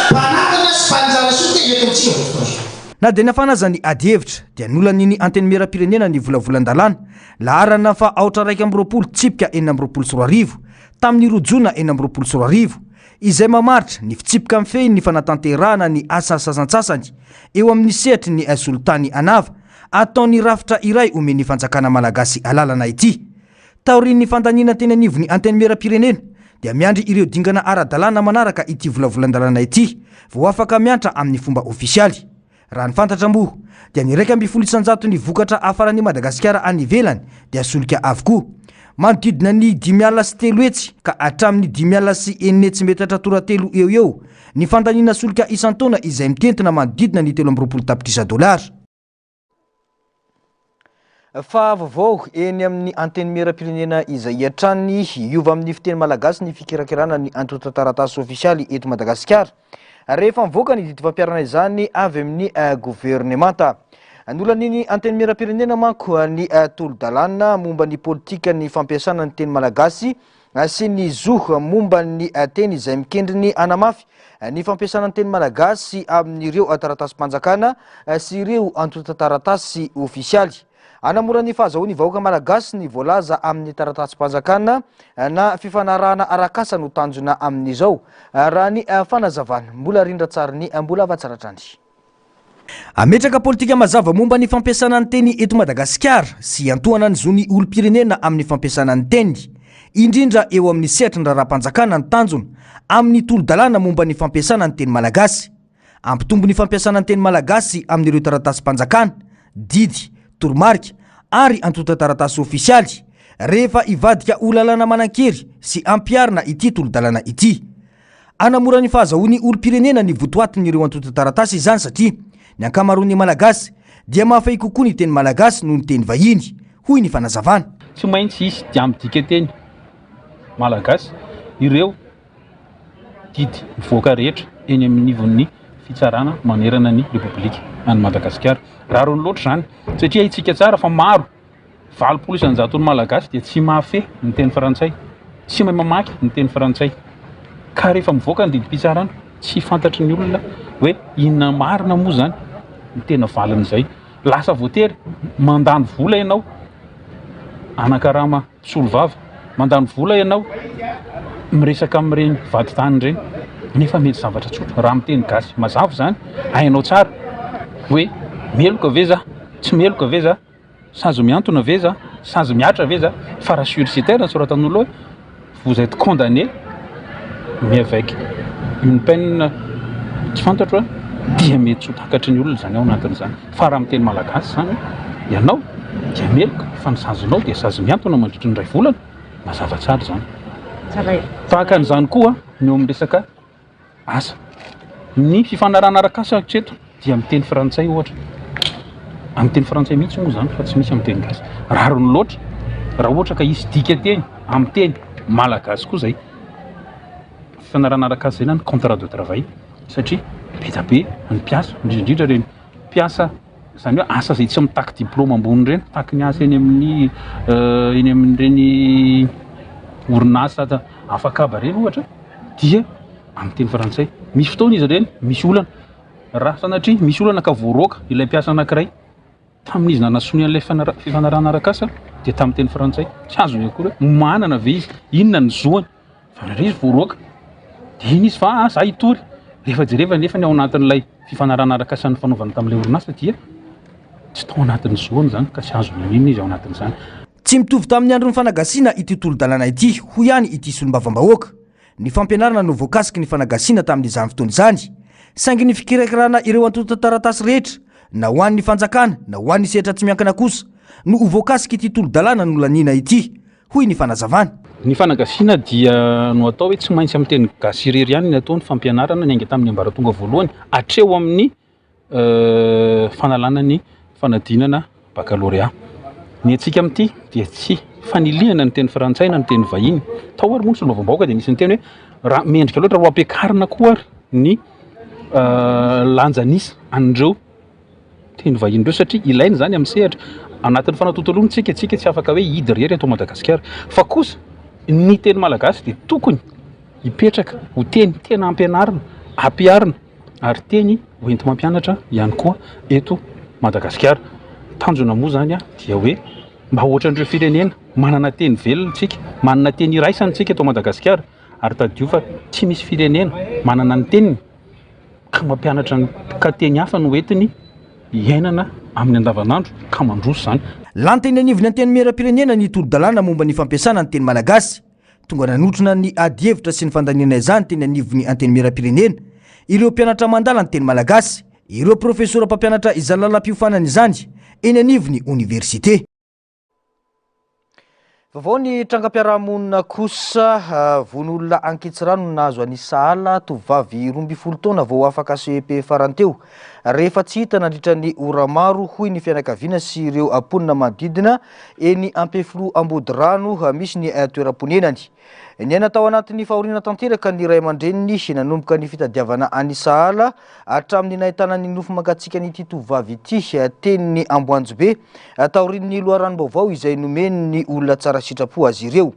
mpanakana sy mpanjara solika eto amintsika votoazo na dia nafana zany ady hevitra dia nolan'iny anteny meram-pirenena ny volavolan-dalàna laharana fa aotra raiky amby roapolo tsipika 4 sy 4 arivo tamin'ny rojona 4 sy 4 arivo izay mamaritra ny fitsipika amin'ny fehiny ny fanatanterahana ny asa sasan-tsasany eo amin'ny sehatry ny Sultany Anava ataony rafitra iray omeny fanjakana malagasy alalana ity. Taorian'ny fandaniana teny anivon'ny anteny miaram-pirenena dia miandry ireo dingana ara-dalàna manaraka ity volavolan-dalàna ity vao afaka miantra amin'ny fomba ofisialy. Raha ny fantatra mbo dia ny 200 ny vokatra afaran'ny Madagasikara any ivelany dia solika avokoa. Manodidina ny 503 hetsy ka hatramin'ny 509 metatra toratelo eo ny fandaniana solika isan-taona izay mitentina manodidina ny 13 tapitrisa $. Fa vaovao eny amin'ny anteny miaram-pirenena izay hiatrany hiova amin'ny fiteny malagasy ny fikirakirana ny antota-taratasy ofisialy eto Madagasikara. Rehefa mivoaka ny dity fampiarana izany avy amin'ny gouvernemanta. Nolan'iny anteny miaram-pirenena manko ny tolo-dalàna momba ny politika ny fampiasana ny teny malagasy sy ny zoho momba ny teny izay mikendry ny anamafy ny fampiasana ny teny malagasy amin'ireo taratasy-panjakana sy ireo antota-taratasy ofisialy. Anamora ny fahazahoan'ny vahoaka malagasy ny voalaza amin'ny taratasy-panjakana na fifanarahana arakasa no tanjona amin'izao raha ny fanazavana mbola rindra tsara ny mbola avatsaratrandry. Ametraka politika mazava momba ny fampiasana ny teny eto Madagasikara sy antohana ny zony olom-pirenena amin'ny fampiasana ny teny indrindra eo amin'ny sehatry ny raharaham-panjakana ny tanjona amin'ny tolo-dalàna momba ny fampiasana ny teny malagasy. Ampitombo ny fampiasana ny teny malagasy amin'ireo taratasy-panjakana, didy, toromarika ary antota-taratasy ofisialy rehefa ivadika olalana manan-kery sy ampiarina ity tolo-dalàna ity. Anamora ny fahazahoan'ny olom-pirenena ny votoatin'ireo antota-taratasy izany satria ny ankamaroan'ny malagasy dia mahafay kokoa ny teny malagasy noho ny teny vahiny, hoy ny fanazavana. Tsy maintsy isy dia midika teny malagasy ireo didy mivoaka rehetra eny amin'ny nivon'ny fitsarana manerana ny Republika any Madagasikara. Raro ny loatra zany satria itsika tsara fa maro 700 ny malagasy dia tsy mahafehy ny teny frantsay, tsy mahay mamaky ny teny frantsay. Ka rehefa mivoaka ny didim-pitsarana tsy fantatry ny olona hoe inona marina moa zany ny tena valin'izay. Lasa voatery mandany vola ianao anakarama solovava, mandany vola ianao miresaka amin'ireny vaditany ireny nefa mety zavatra tsotra raha miteny gasy mazava zany hainao tsara hoe meloka ve za, tsy meloka ve za, sazo miantona ve za, sazo miatra ve za, fa raha sur ces terres soratan'olo hoe vous êtes condamné mais avec une peine tsy fantatra dia mety tsy ho takatry ny olona zany ao anatin'izany. Fa raha miteny malagasy zany ianao dia meloka fa ny sazonao dia sazo miantona mandritra ny ray volana mazava tsara zany. Tahaka an'izany koa ny eo amin'ny resaka asa ny fifanarahana arakasa hatreto dia miteny frantsay ohatra, amin'ny teny frantsay mihitsy moa zany fa tsy misy amin'ny teny gasy. Raro ny loatra raha ohatra ka isy dika teny amin'ny teny malagasy koa zay fifanarahana arakasa zay na ny contrat de travail satria be da be ny mpiasa indrindrindra reny mpiasa zany hoe asa zay tsy mitaky diplôma ambony reny taky ny asa eny amin'ireny orinasa afaka aba reny ohatra dia amin'ny teny frantsay. Misy fotoana izy reny misy olana raha sanatria misy olana ka voaroaka ilay mpiasa anankiray tamin'izy nanasony an'ilay fifanarahana arakasa dia tamin'ny teny frantsay tsy azo ny akory hoe manana ve izy inona ny zoany fa raha izy voaroaka dia iny izy fa za hitory rehefa jereva nefa ny ao anatin'ilay fifanarahana arakasa ny fanaovana tamin'ilay orinasa dia tsy tao anatin'ny zoany zany ka tsy azo ny inona izy ao anatin'izany. Tsy mitovy tamin'ny andron'ny fanagasiana ity tolo-dalàna ity ho ihany ity solombavam-bahoaka. Ny fampianarana no voakasiky ny fanagasiana tamin'izany fotoana izany saingy ny fikirakirana ireo antota-taratasy rehetra na ho an'ny fanjakana na ho an'ny sehatra tsy miankina kosa no ho voakasiky ity tolo-dalàna no lanina ity, hoy ny fanazavana. Ny fanagasiana dia no atao hoe tsy maintsy amin'ny teny gasy irery ihany ny ataony fampianarana ny ainga tamin'ny ambaratonga voalohany hatreo amin'ny fanalana ny fanadinana baccalauréat. Ny antsika amin'ity dia tsy fanilihana ny teny frantsay na ny teny vahiny. Tao ary moa ny solombavam-bahoaka dia nisy ny teny hoe raha mendrika loatra roa ampiakarina koa ary ny lanjanisa an'ireo teny vahiny ireo satria ilainy zany amin'ny sehatra anatin'ny fanatontoloana tsika tsy afaka hoe hidy rery eto Madagasikara fa kosa ny teny malagasy dia tokony hipetraka ho teny tena ampiarina ary teny hoenti mampianatra ihany koa eto Madagasikara. Tanjona moa zany dia hoe mba ohatran'ireo firenena manana teny velona tsika, manana teny iraisany tsika eto Madagasikara ary tadio fa tsy misy firenena manana ny teniny ka mampianatra ka teny hafa no entiny iainana amin'ny andavanandro ka mandroso zany. Lanteny anivony anteny miaram-pirenena ny toro-dalàna momba ny fampiasana ny teny malagasy. Tonga nanotrona ny ady hevitra sy ny fandaniana izany teny anivony anteny miaram-pirenena. Ireo mpianatra mandala ny teny malagasy, ireo profesora mpampianatra izany lalam-piofanana izany eny anivony université. Vaovao ny trangam-piarahamonina kosa von'olona Ankitsirano nahazo an'ny sahala tovavy 12 taona vao afaka CEP faranteo. Rehefa tsy hita nandritra ny ora maro hoy ny fianakaviana sy ireo amponina manodidina eny Ampeflo Ambodirano misy ny toeram-ponenany. Ny natao anatin'ny fahoriana tanteraka ny ray aman-dreniny nanomboka ny fitadiavana an'ny sahala hatramin'ny nahitana ny nofo mangatsiaka n'ity tovavy ity teny ny Amboanjobe taorian'ny loharanom-baovao izay nomeny ny olona tsara sitrapo azy ireo.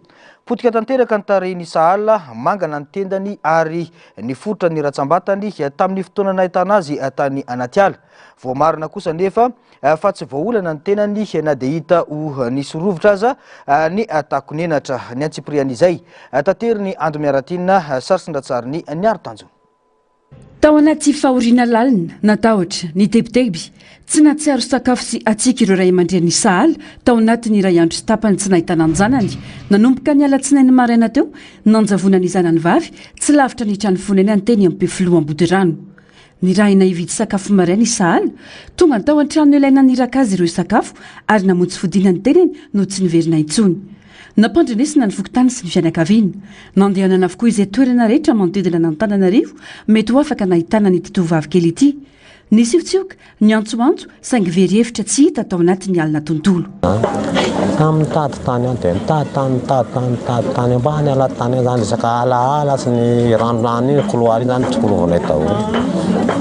Potika tanteraka ny tarehiny sahala mangana ny tendany ary nifotra ny ratsambatany tamin'ny fotoana nahitana azy tany anaty ala. Vao marina kosa nefa fa tsy voaolana ny tenany na dia hita ho nisy rovitra aza ny takonenatra ny Antsiprian'izay. Tateriny Ando Miaratina Sarsindratsariny ny Artanjo. Tao anaty fahoriana lalina natahotra ny tebiteby tsy natsiaro sakafo sy atsika ireo ray aman-dren'ny sahala tao anatin'ny iray andro sy tapany tsy nahitana anjanany. Nanomboka ny alatsinainy maraina teo nanjavona ny zanany vavy tsy lavitra ny trano fonenany teny Ampeflo Ambodirano. Ny rahina hividy sakafo maraina ny sahala tonga tao an-trano ilaina niraka azy ireo sakafo ary namonjy fodinany teneny no tsy niverina intsony. Nampandrenesina ny vokotany sy ny fianakaviana. Nandehanana avokoa izay toerana rehetra manodidina n'Antananarivo mety ho afaka nahitana n'ity tovavy kely ity. Ny siontsioka, ny antsoantso, saingy very hevitra tsy hita tao anatin'ny alina tontolo. Mitady tany dia mitady tany ambany ala tany zany resaka alaala sy ny ranonany couloir zany tokolovanay daholo.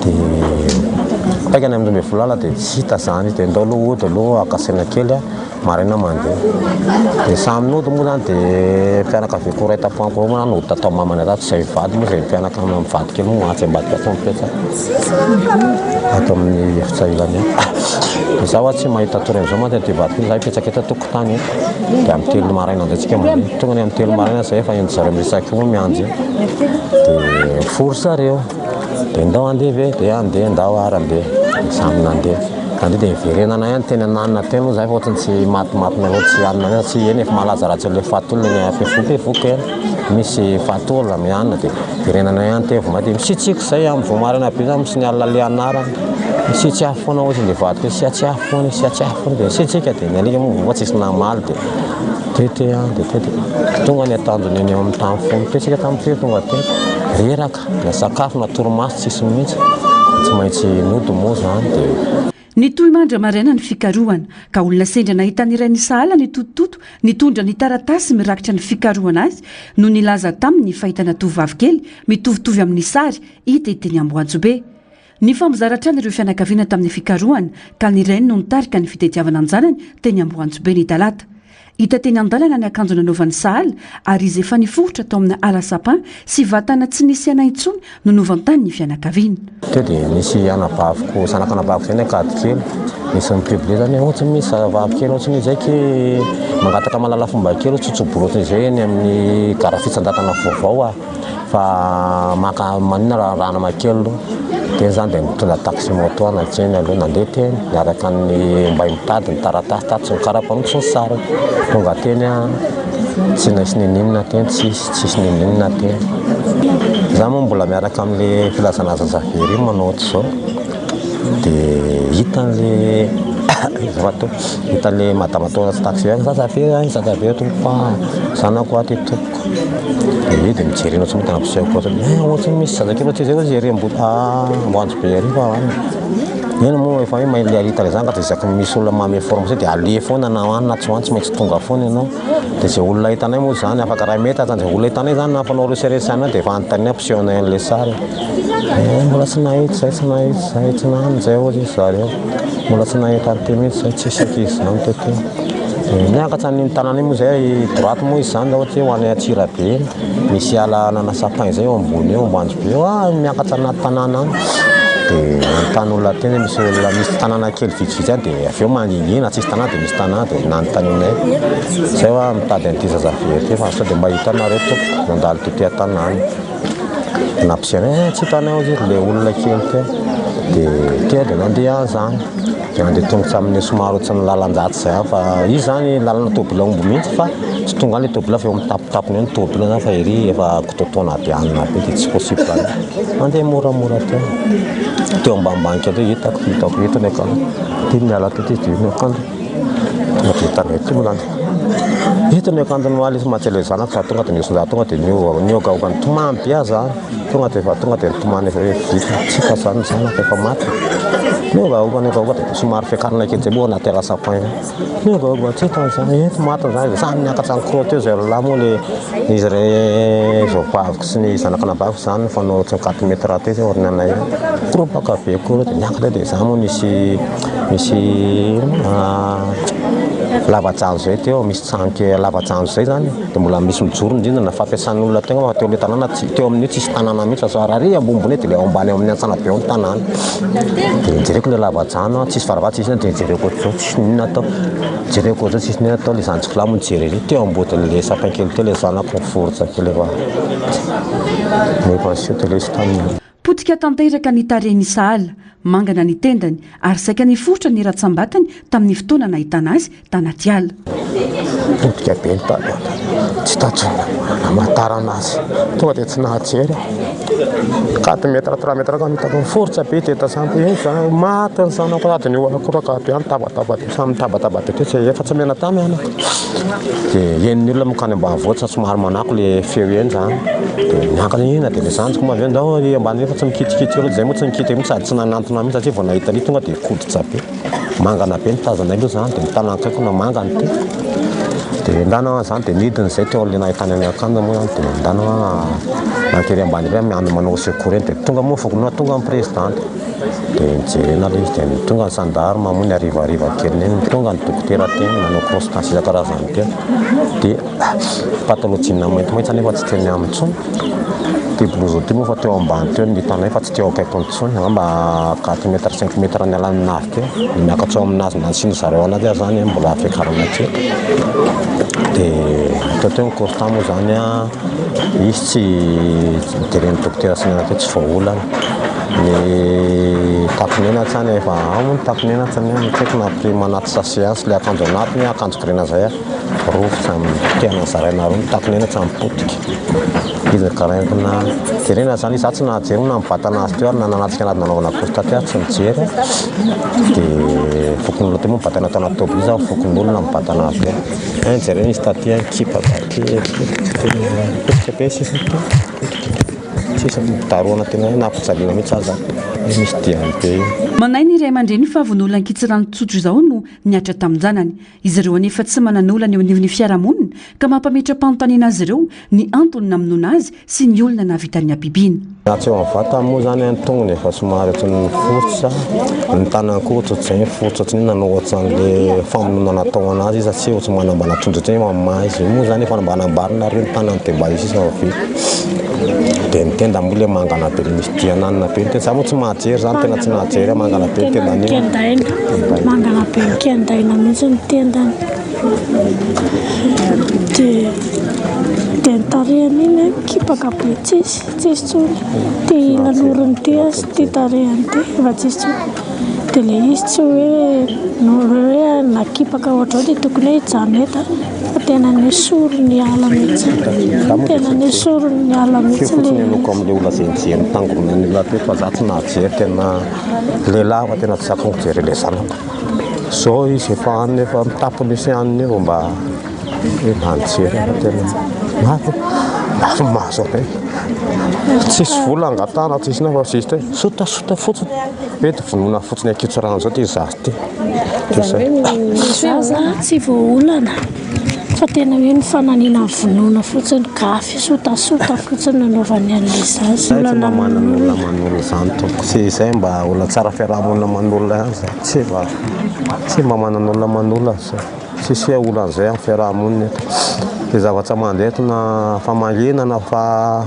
Dia paika ny amin'ny volala dia tsy hita zany dia ndao aloha akasina kely maraina mandeha. Dia samy nody moa zany dia mpianakaviako ray tapoanko moa nody tao mamany ratsy izay vady moa izay mpianaka amin'ny mivady kely moa atsy ambadika atao mipetsaka ato amin'ny efitsahilany. Dia zaho tsy mahita toreny zao mantsy dia vady kely zaho petsaka tokotany dia amin'ny telo maraina andratsika mandeha. Tonga ny amin'ny telo maraina zay efa endy zareo miresaka moa mianjy dia foro zareo dia ndao andeha ve dia andeha ndao ary andeha samy nandeha. Kandi dia verenana ihany teny ananina teny moa zay fa ohatrany tsy matimatina loatra tsy anina tsy eny efa malaza raha tsy le fatolona ny Ampefoko eny misy fatolona mianina dia verenana ihany teny vao mahita misitsiko zay amin'ny vao marina be zany misy ny alina le anarany misitsy afo foana ohatrany dia vady sy atsy afo foana dia misitsika dia ny alika moa tsisy namaly dia tety tonga ny atanjony eny amin'ny tany fo mipetsika tamin'ny feo tonga teny reraka na sakafo na torimaso tsisy mihitsy tsy maintsy nody moa zany dia ny toy mandra maraina ny fikarohana ka olona sendra nahita n'iray ny sahala ny totototo nitondra ny taratasy mirakitra ny fikarohana azy no nilaza tamin'ny fahitana tovavy kely mitovitovy amin'ny sary hita teny Amboanjobe. Ny famozaratrany ireo fianakaviana tamin'ny fikarohana ka ny rainy no nitarika ny fitetiavana anjanany teny Amboanjobe ny talata. Hita teny an-dalana ny akanjo nanaovan'ny sahala ary izy efa nifohitra tao amin'ny ala sapin sy vatana tsy nisy ana intsony no novantany ny fianakaviana. Dia nisy anabaviko sanakanabaviko zay ny akady kely misy mipible zany ohatrany misy vavy kely ohatrany izaiky mangataka malala fomba kely tsotsoborotiny izay eny amin'ny gara fitsandatana vaovao fa maka manina rana makely dia zany dia mitondra taxi moto anatseny aloha nandeha teny niaraka ny mbay mitady ny taratasy ny karapanitsy ny sary tonga teny tsy naisy ninina teny tsisy ninina teny. Zaho moa mbola miaraka amin'le filazana zazavery manao ohatr'izao dia hitan'le hitan'le madama tao anaty taxi zazavery tompoka zanako aty tompoko dia dia mijerena ohatrany tena mpisehako ohatrany misy zazakely ohatry zay ohatsy ery Amboanjobe ery fa eny moa efa hoe maile alita le zany ka dia isaky misy olona mamy information dia ale foana na hoany na tsy hoany tsy maintsy tonga foana ianao dia zay olona hitanay moa zany afaka raha mety zany zay olona hitanay zany nafanao reseresana dia efa anontany ampisehoana an'le sary mbola tsy nahita zay tsy nahany zay ohatry zareo mbola tsy nahita an'ty mihitsy zay tsisy ankizy zany tety miakatra ny tanàna moa zay droite moa izy zany ohatra ho any Atsirabe misy ala nana sapin zay eo ambony eo Amboanjobe eo miakatra anaty tanàna any dia anontany olona teny misy olona misy tanàna kely vitsivitsy any dia avy eo mangingina tsisy tanàna dia misy tanàna dia nanontanianay zay hoa mitady an'ity zazavety fa sao dia mba hitanareo toko mandalo tetỳ tanàna nampisaina tsy hitanao izy le olona kely te dia tia dia nandeha zany dia nandeha tongotra amin'ny somary ohatrany lalan-jaty zay fa izy zany lalana tobila omby mihitsy fa tsy tonga any le tobila fa eo amin'ny tapitapony eo ny tobila zany fa ery efa kototoana adianina be dia tsy possible any mandeha moramora teo ambanimbany kely hitako eto ny akalo ty miala teto izy dia ny akalo tonga dia hitana eto molany eto ny akandony maly izy matsy le zanaka fa tonga dia niosonja tonga dia niogaogany tomany be zany tonga dia nitomany efa hoe vita tsika zany zanaka efa maty niogaogany dia somary fiakarana kely zay moa anaty rasapain niogaoga tsika zany eto maty zany dia samy miakatra ny kro teo zay lahy moa le izy re vaovaviko sy ny zanakanavaviko zany fanao tsy 4 metre teo zay oriny anay kro baka be kro dia miakatra dia za moa misy lava-janjo zay teo misy tsanky lava-janjo zay zany dia mbola misy mijoro indrindra na fampiasan'olona tegna fa teo le tanàna teo amin'io tsisy tanàna mihitsy fa ary ambonimbony dia le ao ambany amin'ny antsana be ao ny tanàna dia jereko le lava-jano tsisy varavara tsisy dia jereko zao tsisy ninona atao jereko zao tsisy ninona atao le zanjiko lahy moa nijery teo ambotiny le sapin kely teo le zanako forotsa kely efa pension dia le sy tamina potika tanteraka ny tarehny sahala mangana ny tendany ary saika ny fotra ny ratsambatany tamin'ny fotoana nahitana azy tanaty ala potika be ny tany tsy tatsona amatarana azy tonga dia tsy nahajery 4 metre 3 metre ka mitako forotsa be dia tasampy maty ny zanako ady ny olakoraka be any tabataba samy tabataba be teo tsy efa tsy mena tamy anako dia eniny olona mokany ambanivohitra somary manako le feo eny zany dia miankana ina dia le zanjiko mavy ndao ambany efa tsy mikitikity olo zay moa tsy mikity mihitsy sady tsy nanantona mihitsy satria vao nahita ny tonga dia koditra be mangana be nitazanay aloha zany dia mitanakaiko na mangany ty dia ndana zany dia nidiny zay teo le nahitany any akanda moa zany dia ndana nankery ambany be miano manao secours eny dia tonga moa fokonoa tonga amin'ny présidente dia nijerena le izy dia tonga ny sandarma moa ny arivariva kely eny tonga ny dokotera teny nanao constance isan-karazany teo dia pataloha jeans maintimainty nefa tsy teny amin'ny tsony dia blouse ty moa fa teo ambany teo ny hitanay fa tsy teo akaiko ny tsony amba 4 metre 5 metre ny alan'ny navy teo miakatra ao aminazy nansiny zareo anazy zany mbola fiakarana teo dia teo teo ny constat moa zany izy tsy nijereny dokotera sy nena teo tsy vaolana ny takonena zany efa ao moa ny takonena zany tsaiky na prix manaty sasiansy le akanjo anatiny akanjo grena zay rofotra tiana zaraina roa ny takonena tsy mipotika izy karaentina jerena zany izy tsy nahajery na mibatana azy teo ary na nanatsika anaty nanaovana constat tsy mijery dia fokon'olona teo moa mibatana tao anaty tobily izy fokon'olona mibatana azy teo jerena izy taty kipa potika be sisa sisa daroana tena nampijaliana mihitsy aza misy diany be manay ny iray aman-dreny fa von'olona ankitsirano tsotro izao no niatra tamin-janany izy ireo anefa tsy manan'olana eo anivon'ny fiarahamonina ka mampametra-panontaniana azy ireo ny antony namonoana azy sy ny olona nahavitany abibiana natsy eo am'vata moa zany antongony efa somary ohatrany forotsa ny tananko ohatrany forotsa ohatrany nanao ohatran'le famonona natao anazy izy satsia ohatrany manambana tondrotra mamma izy moa zany efa nambanambarina reo ny tanany temba izy izy avy dia mitenda moa le mangana be le misy diananina be tena za moa tsy mahajery zany tena tsy nahajery mangana be tendaina mangana be mikendaina mihitsy ny tendany dia nitarehany iny kipaka be tsisy tsony dia nanorony ty sy ty tarehany ty efa tsisy tsony dia le izy tsy hoe nakipaka ohatrao dia tokony hoe hijaneta fa tena nisoro ny ala mihitsy tena nisoro ny ala mihitsy loko amin'le olona zay nijery mitangorona ny olona te fa za tsy nahajery tena lehilahy fa tena tsy saka mijery le zanako zao izy efa aniny efa mitapony sy aniny eo mba manjery fa tena mahazo be tsisy vola angatana tsisy na fa sisy sotasota fotsiny mety vonona fotsiny akitso rano zao ty zazy ty zaza tsy voaolana fa tena hoe ny fananina vonona fotsiny gafy sotasota fotsiny nanaovany an'le zazy olona manan'olona manolo zany toko tsy izay mba olona tsara fiarahamonina manolona any za tsy mba manan'olona manolona za tsisy hoe olan'izay amin'ny fiarahamonina dia zavatra mandeha tona famanginana fa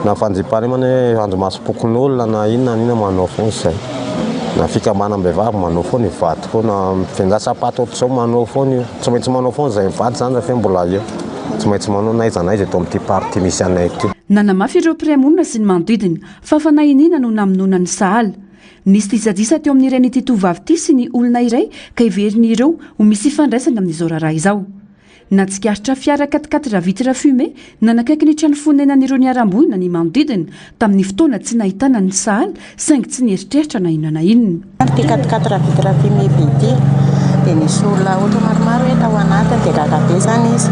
na fanjipany many hoe andro masom-pokon'olona na inona manao foana zay na fikambanam-behivavy manao foana ivady foana finjasapaty ohatr' zao manao foana io tsy maintsy manao foana zay mivady zany raha fe mbola eo tsy maintsy manao naiza eto amin'ity party misy anay ity. Nanamafy ireo mpiray-monina sy ny manodidina fa fanahinina no namonona ny sahala. Nisy tisadisa teo amin'ireny ity tovavy ity sy ny olona iray ka iveriny ireo ho misy ifandraisana amin'izao raharaha izao. Natsikaritra fiara 4x4 ravitra fume nanakaiky ny trano fonenan'ireo niaram-bohina ny manodidina tamin'ny fotoana tsy nahitana ny sahala saingy tsy nieritreritra na inona na inona. Ty 4x4 ravitra fume be ity dia nisy olona ohatra maromaro hoe tao anatiny dia gagabe zany izy.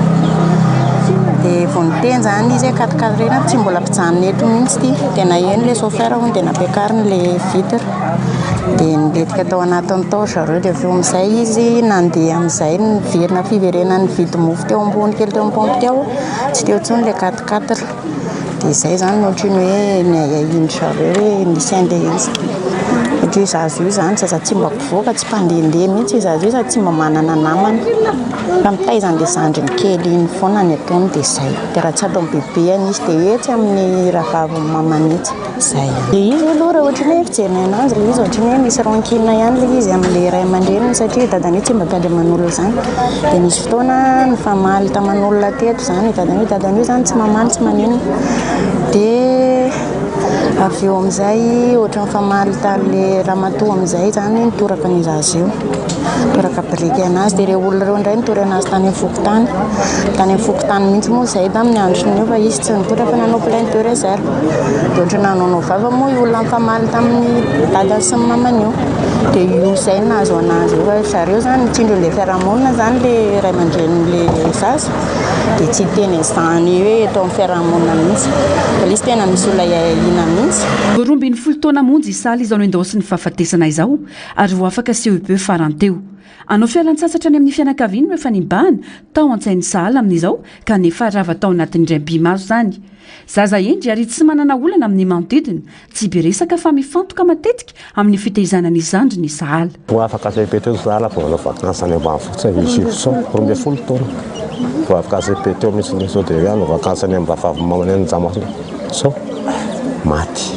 Dia vao niteny zany izy 4x4 reny tsy mbola mpijanona eto mihitsy ty dia naheno ilay chauffeur hono dia napiakariny ilay vitre dia niletika tao anatiny tao zareo dia avy eo amin'izay izy nandeha amin'izay niverina fiverenan'ny vidy mofo teo ambony kely teo am-pompo teo tsy teo intsony ilay 4x4 dia izay zany no ohatriny hoe niahiahiny zareo hoe nisy an'ilay izy. Ohatra izazo io zany zaza tsy mba mpivoaka tsy mpandehandeha mihitsy izazo io sady tsy mba manana namany fa mitaizan'ilay zandriny kely iny foana ny ataony dia izay. Dia raha tsy atao bebeany izy dia etsy amin'ny rahavavy mamanitsy izay. Dia izy aloha raha ohatriny hoe fijeriny ananjy ilay izy ohatriny hoe misy rankina ihany ilay izy amin'ilay ray aman-dreniny satria dadany tsy mba tady aman'olona zany. Dia nisy fotoana nifamaly taman'olona teto zany dadany io zany tsy mamaly tsy manino dia avy eo amin'izay ohatra mifamaly tamin'ilay ramatoa amin'izay zany nitoraka ny zazy io toraka biriky anazy dia ireo olona ireo indray nitory anazy tany amin'ny fokotany mihitsy moa izay tamin'ny androny io fa izy tsy nipotra fa nanao plainte de réserve dia ohatra nanao vava moa io olona mifamaly tamin'ny dadany sy ny mamany io dia io izay nahazo anazy io fa zareo zany mitsindro ilay fiarahamonina zany ilay ray aman-drenin'ilay zaza dia tsy teny izany hoe eto amin'ny fiarahamonina mihitsy fa izy tena misy olona iahina mihitsy. Roambin'ny folo taona monjy isaly izao no endao sy ny fahafatesana izao ary ho afaka CEP farany teo. Anao fialan-tsasatra any amin'ny fianakaviany no efa nibahana tao an-tsain'ny sahala amin'izao ka nefa rava tao anatin'indray bimazo zany. Zaza endry ary tsy manana olana amin'ny manodidina tsy be resaka fa mifantoka matetika amin'ny fitaizanany zandry ny sahala. Ho afaka CEP teo sahala vao manao vakansy any ambanivohitra izy sao 12 taona. Vao afaka CEP teo misy ny sao dia hanao vakansy any amin'ny vavavy mamany any Njamahana sao maty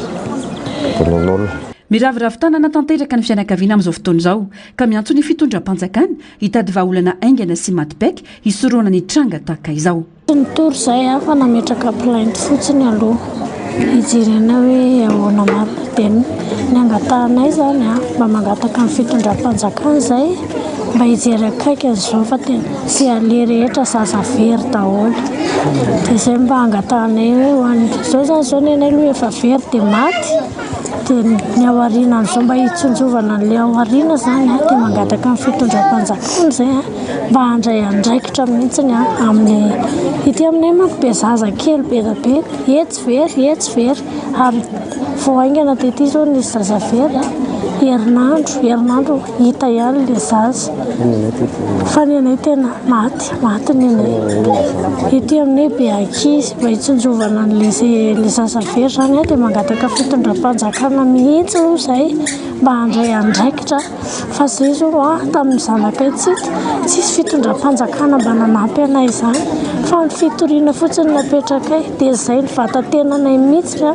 bonon'olona. Miraviravitana natanteraka ny fianakaviana amin'izao fotoana izao ka miantso ny fitondram-panjakana hitady vahaolana aingana sy matibaiky hisoroana ny tranga tahaka izao. Nitory izay fa nametraka plainte fotsiny aloha hijerena hoe ahoana marina dia ny angatahanay zany mba mangataka ny fitondram-panjakana izay mba hijery akaiky an'izao fa tena sy ale rehetra zaza very daholo dia izay mba angatahanay hoe hoan'ny izao zany izao ny anay aloha efa very dia maty dia ny aoriana an'izao mba hitsonjovana n'ilay aoriana zany dia mangataka ny fitondram-panjakana izay mba handray andraikitra mihitsiny amin'ny ity aminay manko be zaza kely be da be etsy very ary vao aingana dia ity zao nisy zaza very herinandro hita ihany ilay zaza fa ny anay tena maty ny anay ity aminay be ankizy mba hitsonjovana n'ilay zaza very zany dia mangataka fitondram-panjakana mihitsy ho izay mba handray andraikitra fa zay zao tamin'ny zanakaitsika tsisy fitondram-panjakana mba nanampy anay izany fa ny fitoriana fotsiny napetrakay dia izay ny vatantenanay mihitsy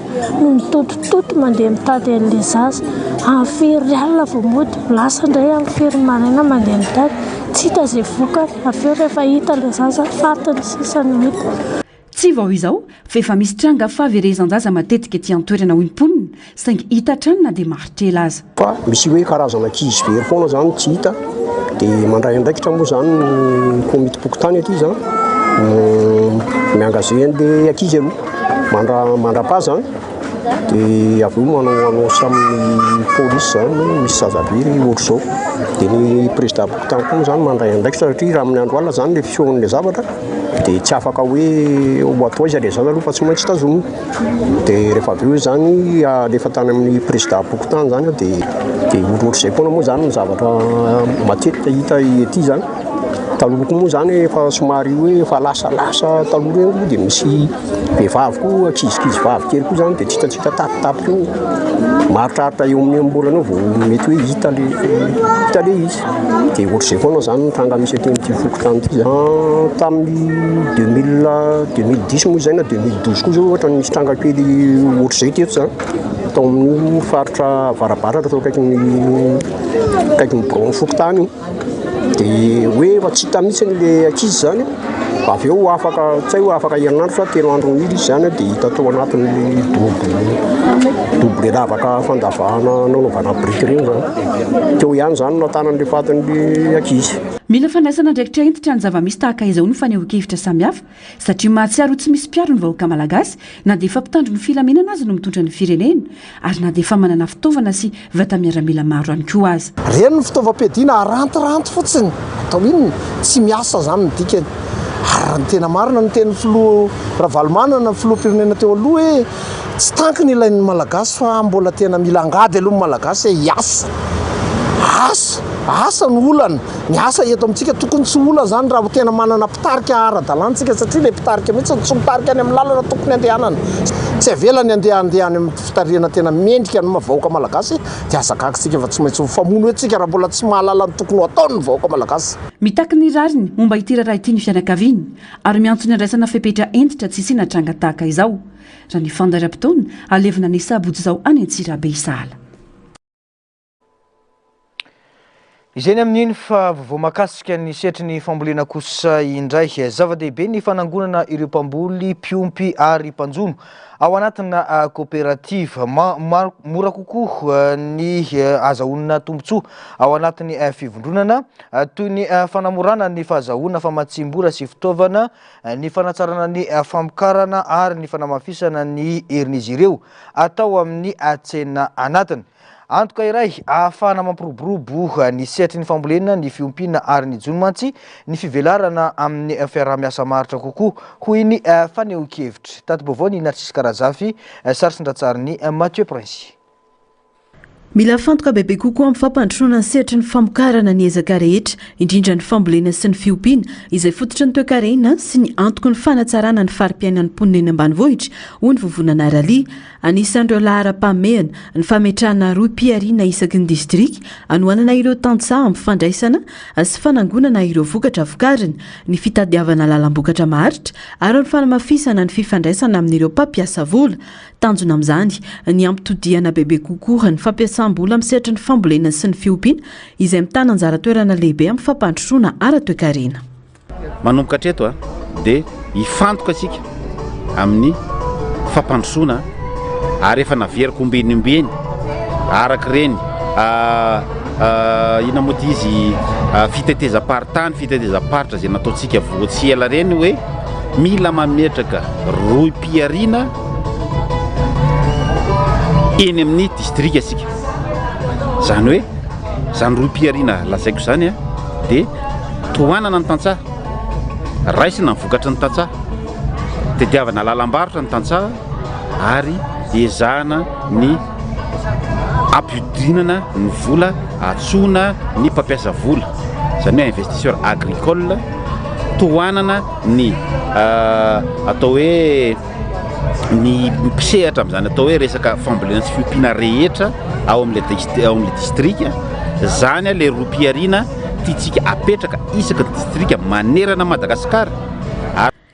no mitotototo mandeha mitady an'ilay zaza amin'ny firy alina vao mody lasa indray amin'ny firy maraina mandeha mitady tsy hita izay vokany avy eo rehefa hita ilay zaza fatiny sisany hita. Tsy vao izao fa efa misy tranga fahaverezan-jaza matetika ety an-toerana oim-ponina saingy hita trano na dia maritrela aza. Fa misy hoe karazana ankizy very foana zany tsy hita dia mandray andraikitra moa zany komity pokotany aty zany miangazeny dia ankizy aloha mandra-pa zany dia avy eo manao samin'ny polisy zany misy zazabery ohatr' izao dia ny président pokotany koa zany mandray andraikitra satria raha amin'ny andro alina zany le fion'ilay zavatra dia tsy afaka hoe oatoiza ilay zaza aloha fa tsy maintsy tazomina dia rehefa avy eo zany alefa tany amin'ny président pokotany zany dia ohatrohatr'izay foana moa zany ny zavatra matetika hita ety zany taloha koa moa zany efa somary hoe efa lasalasa taloha reny koa dia misy vehivavy koa ankizikizy vavy kely koa zany dia tsitatsita tapitapika io maritraritra eo amin'ny ambolana eo vao mety hoe hita le izy dia ohatr'izay foana zany tranga misy ateny ty fokotrano ty tamin'ny 2010 moa zay na 2012 koa zao ohatra misy tranga kely ohatr'izay teto zany tao amin'ny faritra avarabaratra tao akaikin'ny bron fokotany io dia hoe efa tsy hita mihitsy le ankizy zany avy eo afaka tsy hay hoe afaka herinandro fa 3 andro mily izy zany dia hita tao anatin'ny double lavaka fandavahana nanaovana brique reny zany teo ihany zany no atanan'le fatin'le ankizy. Mila fandraisana ndraikitra entitra ny zava-misy tahaka izao no fanehoan-kevitra samihafa satria mahatsiaro tsy misy mpiaro ny vahoaka malagasy na dia efa mpitandro ny filaminana azy no mitondra ny firenena ary na dia efa manana fitaovana sy vata-miaramila maro ihany koa azy. Reny ny fitaovam-piadiana arantiranty fotsiny atao inona tsy miasa zany ny dikany ary ny tena marina ny teny filoha Ravalomanana ny filoham-pirenena teo aloha hoe tsy tanky ny ilain'ny malagasy fa mbola tena mila angady aloha ny malagasy hoe hiasa asa ny olana ny asa eto amintsika tokony tsy ola zany raha tena manana mpitarika ara-dalantsika satria le mpitarika mihitsy tsy mitarika any amin'ny lalana tokony andehanana tsy avelany andeha any amin'ny fitariana tena mendrika ny vahoaka malagasy dia azakakitsika fa tsy maintsy famono hoe tsika raha mbola tsy mahalala ny tokony ataony ny vahoaka malagasy. Mitaky ny rariny momba ity raharaha ity ny fianakaviany ary miantso ny andraisana fepetra entitra tsy isiana tranga tahaka izao raha ny fandaram-potoana alevina ny sabotsy izao any Antsirabe Isahala. Izay amin'iny fa vao makasika ny setry ny fambolena kosa indray zava-dehibe ny fanangonana ireo mpamboly mpiompy ary mpanjono ao anatina kooperativa mora kokoa ny azahoana tombontsoa ao anatin'ny fivondronana toy ny fanamorana ny fahazahoana famatsim-bola sy fitaovana ny fanatsarana ny famokarana ary ny fanamafisana ny herin'izy ireo atao amin'ny tsena anatiny. Antoka iray ahafahana mampiroborobo ny setry ny fambolena ny fiompiana ary ny jonomantsy ny fivelarana amin'ny fiaraha-miasa maritra kokoa hoy ny fanehoan-kevitra tato bavao ny Narcisse Karazafy sarisindratsarin'ny Mathieu Prince. Mila fantoka bebe kokoa amin'ny fampandrosoana ny sehatry ny famokarana ny ezaka rehetra indrindra ny fambolena sy ny fiompiana izay fototry ny toe-karena sy ny antoko ny fanatsarana ny fari-piainan'ny mponina eny ambanivohitra hoy ny vovonana Rally. Anisan'ireo lahara-pahamehana ny fametrahana roa piarina isaky ny distrika anohanana ireo tantsaha amin'ny fandraisana sy fanangonana ireo vokatra vokariny ny fitadiavana lalam-bokatra maharitra ary ny fanamafisana ny fifandraisana amin'ireo mpampiasa vola. Tanjona amin'izany ny ampitodiana bebe kokoa ny fampiasam-bola amin'ny sehatry ny fambolena sy ny fiompiana izay mitana anjara toerana lehibe amin'ny fampandrosoana ara-toe-karena. Manomboka hatreto dia hifantoka asika amin'ny fampandrosoana ary efa naveriko ombenimbeny araka ireny ina moa ty izy fitetezam-paritany fitetezam-paritra izay nataontsika voatsy ela ireny hoe mila mametraka roa piarina eny amin'ny distrika asika zany hoe zany roa piarina lazaiko zany dia tohanana ny tantsaha raisina ny vokatra ny tantsaha tediavana lalam-barotra ny tantsaha ary ezahana ny ampidinana ny vola atsoina ny mpampiasa vola zany hoe investisseur agricole tohanana ny atao hoe ny mpisehatra amin'izany atao hoe resaka fambolena sy fiompiana rehetra ao amin'le distrika zany le roa piarina tiatsika apetraka isaka distrika manerana Madagasikara.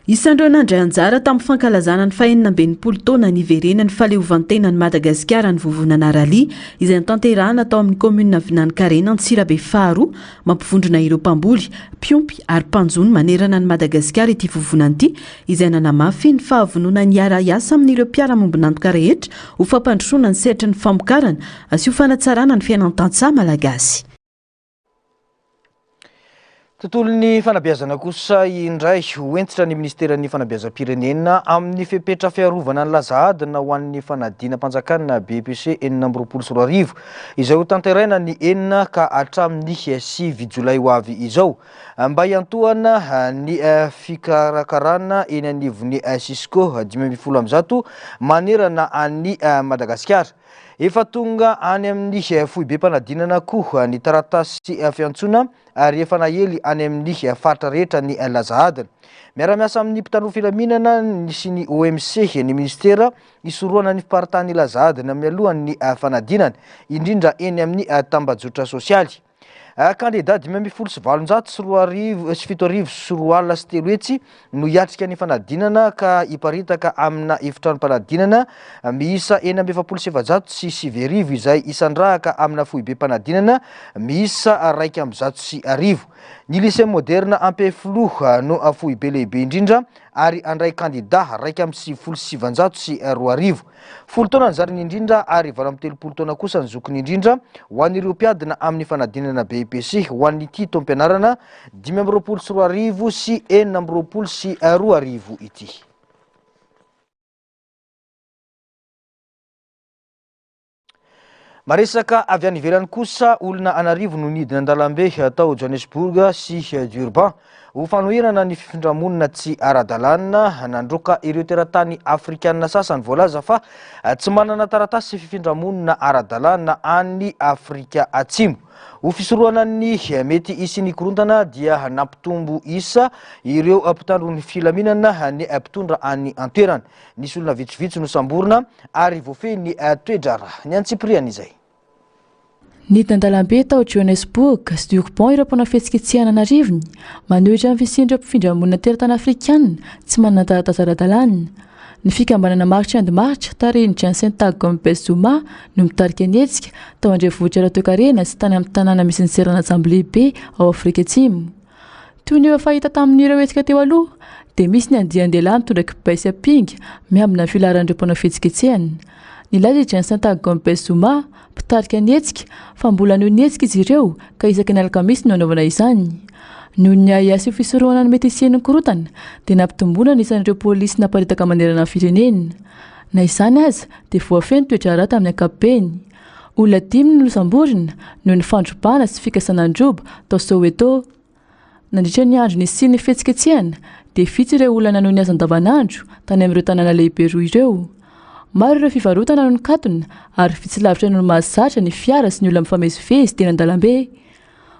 Isan'ireo nandray anjara tamin'ny fankalazana ny fahenina ambin'ny polo taona ny iverena ny fahaleovantenan'ny Madagasikara ny vovonana Rally izay nitanterahana tao amin'ny komuna Vinanikarena Antsirabe faharoa mampivondrona ireo mpamboly, mpiompy ary mpanjono manerana ny Madagasikara ity vovonana ity izay nanamafy ny fahavonona ny ara-iasa amin'ireo mpiara-mombonantoka rehetra ho fampandrosoana ny sehatry ny famokarana sy ho fanatsarana ny fiainan-tantsaha malagasy. Tontolon'ny fanabeazana kosa indray hoentitra ny ministeran'ny fanabeazam-pirenena amin'ny fepetra fiarovana ny lazahadina ho an'ny fanadina-mpanjakana BEPC 420 izay ho tanteraina ny 4 ka hatramin'ny 5 Jolay ho avy izao mba hiantohana ny fikarakarana eny anivon'ny Cisco 510 manerana any Madagasikara. efa tonga any amin'ny foibe mpanadinana koa ny taratasy fiantsona ary efa nahely any amin'ny faritra rehetra ny lazahadina. Miara-miasa amin'ny mpitandro filaminana sy ny OMC ny ministera isoroana ny fiparitany lazahadina mialohan'ny fanadinana indrindra eny amin'ny tambajotra sosialy. Candidat 577 sy 3 no hiatrika ny fanadinana ka hiparitaka amina efitrano-panadinana miisa 707 sy 7,000 izay isandrahaka amina foibe mpanadinana miisa 1,100 sy 1,000. Ny lycée moderne Ampefloha no foibe lehibe indrindra ary andray candidat 1,700 sy 2,000. 10 taona nizariny indrindra ary 30 taona kosa nizokiny indrindra ho an'ireo mpiadina amin'ny fanadinana BEPC ho an'ity taom-pianarana 5 sy 2,000 sy 4 sy 2,000 ity. Maresaka avy any ivelany kosa olona anarivo no nidina andalambe tao Johannesburg sy Durban ho fanohirana ny fifindramonina tsy ara-dalàna nandroka ireo teratany afrikanina sasany voalaza fa tsy manana taratasy fifindramonina ara-dalàna any Afrika Atsimo. Ho fisorohana ny mety isy korontana dia nampitombo isa ireo mpitandro ny filaminana ny mpitondra any antoerana. Nisy olona vitsivitsy no samborina ary voafeny toedrara ny Antsipriana izay. Nidina andalambe tao Johannesburg sy Durban ireo mpanafetsiketsehana anarivony manohitra amin'ny fisindra mpifindраmonina teratany afrikanina tsy manana taratasy ara-dalàna. Ny fikambanana marcha and march tariny Jansen Tagombe Zuma no mitarika ny hetsika tao andrenivohitra Ratoekarena sy tany amin'ny tanàna misy ny serana Atsambo lehibe ao Afrika Atsimo. Toy ny efa fahita tamin'ireo hetsika teo aloha dia misy ny andian-dehilahy mitondra kibay sy apinga miambina ny filaharan'ireo mpanafetsiketsehana. Nilaza i Jansen Tagombe Zuma mpitarika ny hetsika fa mbola noho ny hetsika izy ireo ka isaky ny alakamisy no anaovana izany. Noho ny aiasy fisorohana ny mety isian'ny korontana dia nampitomboana ny isan'ireo polisy naparitaka manerana ny firenena. Na izany aza dia voafeny toedrara tamin'ny ankapobeny. Olona 5 no samborina noho ny fandrobana sy fikasan'androba tao Soweto. Nandritra ny andro nisy ny fihetsiketsehana dia vitsy ireo olona noho ny asa andavanandro tany amin'ireo tanàna lehibe roa ireo. Maro ireo fivarotana no nikatona ary vitsy lavitra no mahazatra ny fiara sy ny olona mifamezivezy teny an-dalambe.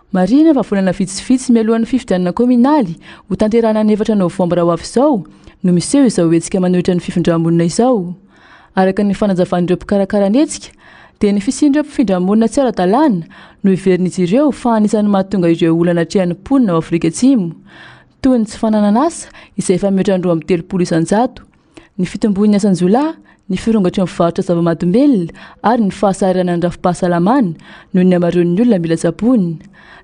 Marina fa volana vitsivitsy mialohan'ny fifidianana kominaly ho tanterahana ny 4 Novambra ho avy izao no miseho izao hetsika manohitra ny fifindramonina izao. Araka ny fanajavan'ireo mpikarakara ny hetsika dia ny fisindra mpifindramonina tsy ara-dalàna no iverin'izy ireo fa anisan'ny mahatonga ireo olana hatrehany mponina ao Afrika Atsimo. Toy ny tsy fananana asa izay efa mihoatra 3 isan-jato, ny fitomboan'ny asan-jolahy, ny firongatra amin'ny mivarotra zava-mahadomelona ary ny fahasarana ny rafim-pahasalamana noho ny hamaroan'ny olona mila tsabony.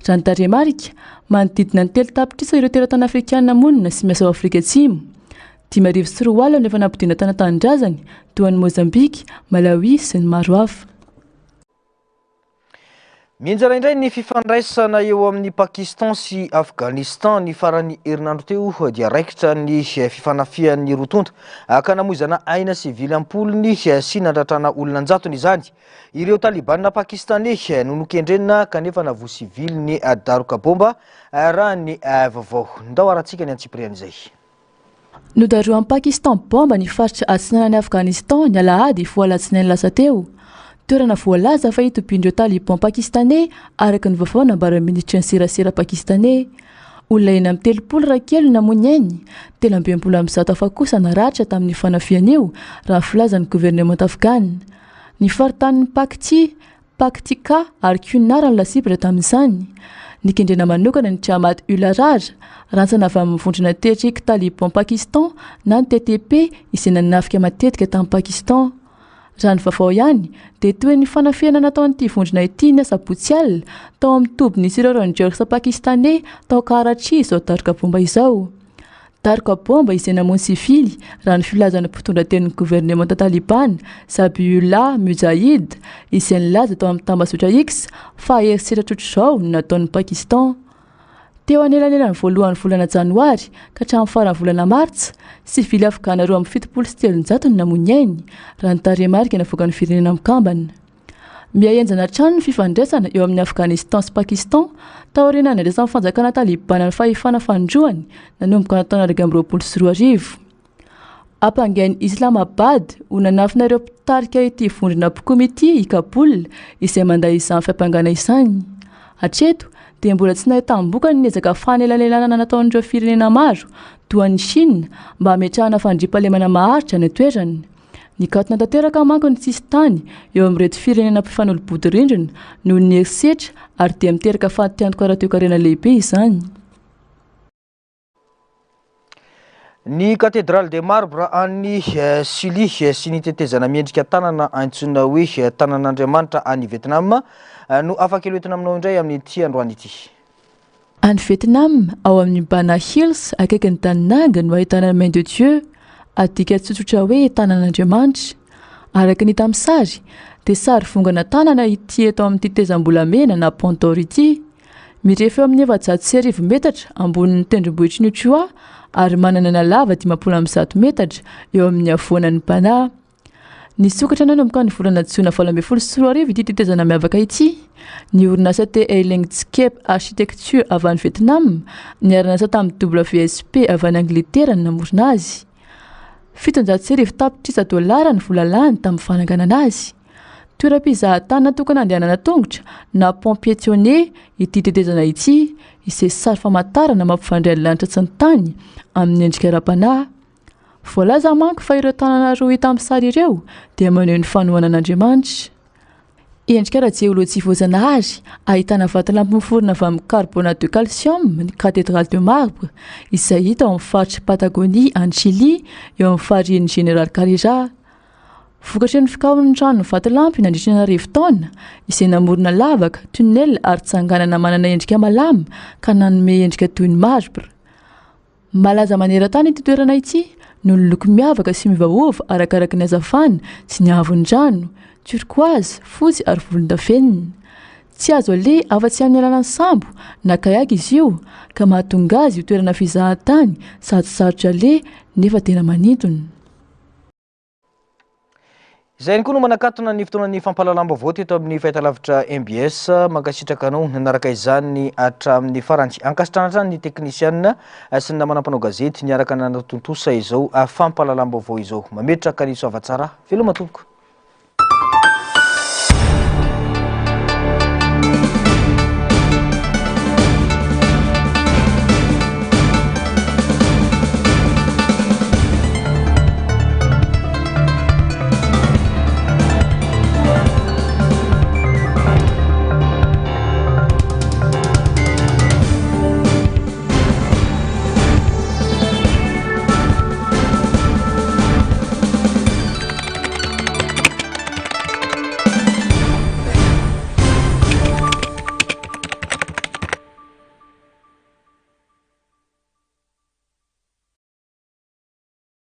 Raha ny taremarika, manodidina ny 3 tapitrisa ireo teratany afrikanina monina sy miasa ao Afrika Atsimo. 5,4 no efa nampidina tany an-tanindrazany toa ny Mozambika, Malawi sy ny maro hafa. Mienjana indray ny fifandraisana eo amin'ny Pakistan sy Afghanistan ny farany herinandro teo dia raikitra ny fifanafian'ny rotonta ka namoizana aina sivily ampolony sy nandratrana olona 100 izany. Ireo talibanina pakistanais no nokendrena kanefa navo sivily ny daroka bomba raha ny vaovao. Ndao aratsika ny Antsipriana izay. Nodaroan'ny Pakistan bomba ny faritra atsinanany Afghanistan ny alahady voalatsinainy lasa teo. Toerana voalaza fa itobindreo taliban pakistanais araka ny vaovao nambaran'ny ministra ny serasera pakistanais. Olona 30 rakely namoy ainy, 13 afa kosa naratra tamin'ny fanafian'io raha filazan'ny gouvernement afghane. Ny faritanin'ny Paktika ary Kunar ny lasibra tamin'izany. Nikendrena manokana ny Jamaat ul Ahrar, rantsana avy amin'ny vondrona tetrika taliban Pakistan na ny TTP izay nanafika matetika tamin'ny Pakistan. Raha ny vaovao ihany dia toy ny fanafiana nataon'ity vondrona ity ny sabotsy alina tao amin'ny tobin'isy ireo rangers pakistanais tao Karachi izao daroka bomba izao. Daroka bomba izay namoy sivily raha ny filazana mpitondra tenin'ny gouvernement taliban Zabiullah Mujahid izay nilaza tao amin'ny tambazotra X fa herisetra ohatr'izao no nataon'ny Pakistan. Teo anelanelany voalohan'ny volana Janoary ka hatramin'ny faran'ny volana Martsa, sivily afghana 7,700 no namoy ainy raha ny taremarika navoaka ny firenena mikambana. Miahenjana hatrany ny fifandraisana eo amin'ny Afghanistan sy Pakistan taoriana nandraisan'ny fanjakana talibana ny fahefana fandroany nanomboka ny taona 2022. ampangainy Islamabad ho nanafinareo mpitarika ity vondrona komity i Kaboul izay manday izany fiampangana izany. Hatreto dia mbola tsy nahita-boka ny ezaka fanelanelanana nataon'ireo firenena maro toa ny Chine mba hametrahana fandriampahalemana maharitra ny toerany. Nikatona tanteraka manko ny tsisy tany eo amin'ireto firenena mpifanolobody-rindrina noho ny herisetra ary dia miteraka fahatiantoka ara-toe-karena lehibe izany. Ny cathédrale de marbre any Chili sy ny tetezana miendrika tanana antsoina hoe tanan'Andriamanitra any Vietnam no afaka iloetina aminao indray amin'ity androany ity. Any Vietnam ao amin'ny Bana Hills akaikin'ny Danang no ahitana Main de Dieu, adika tsotsotra hoe tanan'Andriamanitra. Araka ny tamin'ny sary dia sary vongana tanana ity eto amin'ny tetezam-bolamena na Pont d'Or ity. Mirefy eo amin'ny 700 metatra ambonin'ny tendrombohitry ny Chua ary manana na lava 510 metatra eo amin'ny avoanan'ny Bana. Nisokatra nanomboka ny volana Jiona 2024 ity tetezana miavaka ity. Ny orinasa Landscape Architecture avy any Vietnam niara-nasa tamin'ny WSP avy any Angleterre namorona azy. $700,000 ny vola lany tamin'ny fananganana azy. Toeram-pizahatany natokana andehanana tongotra na pont piétonnier ity tetezana ity izay sary famantarana mampifandray ny lanitra sy ny tany amin'ny endrika ara-panahy. Voalaza manko fa ireo tanana roa hita amin'ny sary ireo dia maneho ny fanohana an'Andriamanitra. Endrika ara-jeolojia voajanahary ahitana vatolampy miforona avy amin'ny carbonate de calcium ny cathédrale de marbre izay hita ao amin'ny faritra Patagonie any Chili eo amin'ny farihin'ny Général Carrera. Vokatry ny fikaon'ny rano ny vatolampy nandritra ny 10 taona izay namorona lavaka, tunnel ary tsanganana manana endrika malama ka nanome endrika toy ny marbre. Malaza maneran-tany ity toerana ity noho ny loko miavaka sy mivaova arakaraka ny hazavana sy ny haavon'ny rano, turquoise, fotsy ary volondavenona. Tsy azo ale afa-tsy amin'ny alalan'ny sambo na kayak izy io ka mahatonga azy io toerana fizahan-tany sady sarotra ale nefa tena manintona. Izay koa no manakatona ny fotoanan'ny fampahalalam-baovao teto amin'ny fahitalavitra MBS. Mankasitraka anao nanaraka izany hatramin'ny farany. Ankasitrana hatrany ny teknisianina sy ny namana-panao gazety niaraka nanatontosa izao fampahalalam-baovao izao. Mametraka ny soavatsara veloma tompoko.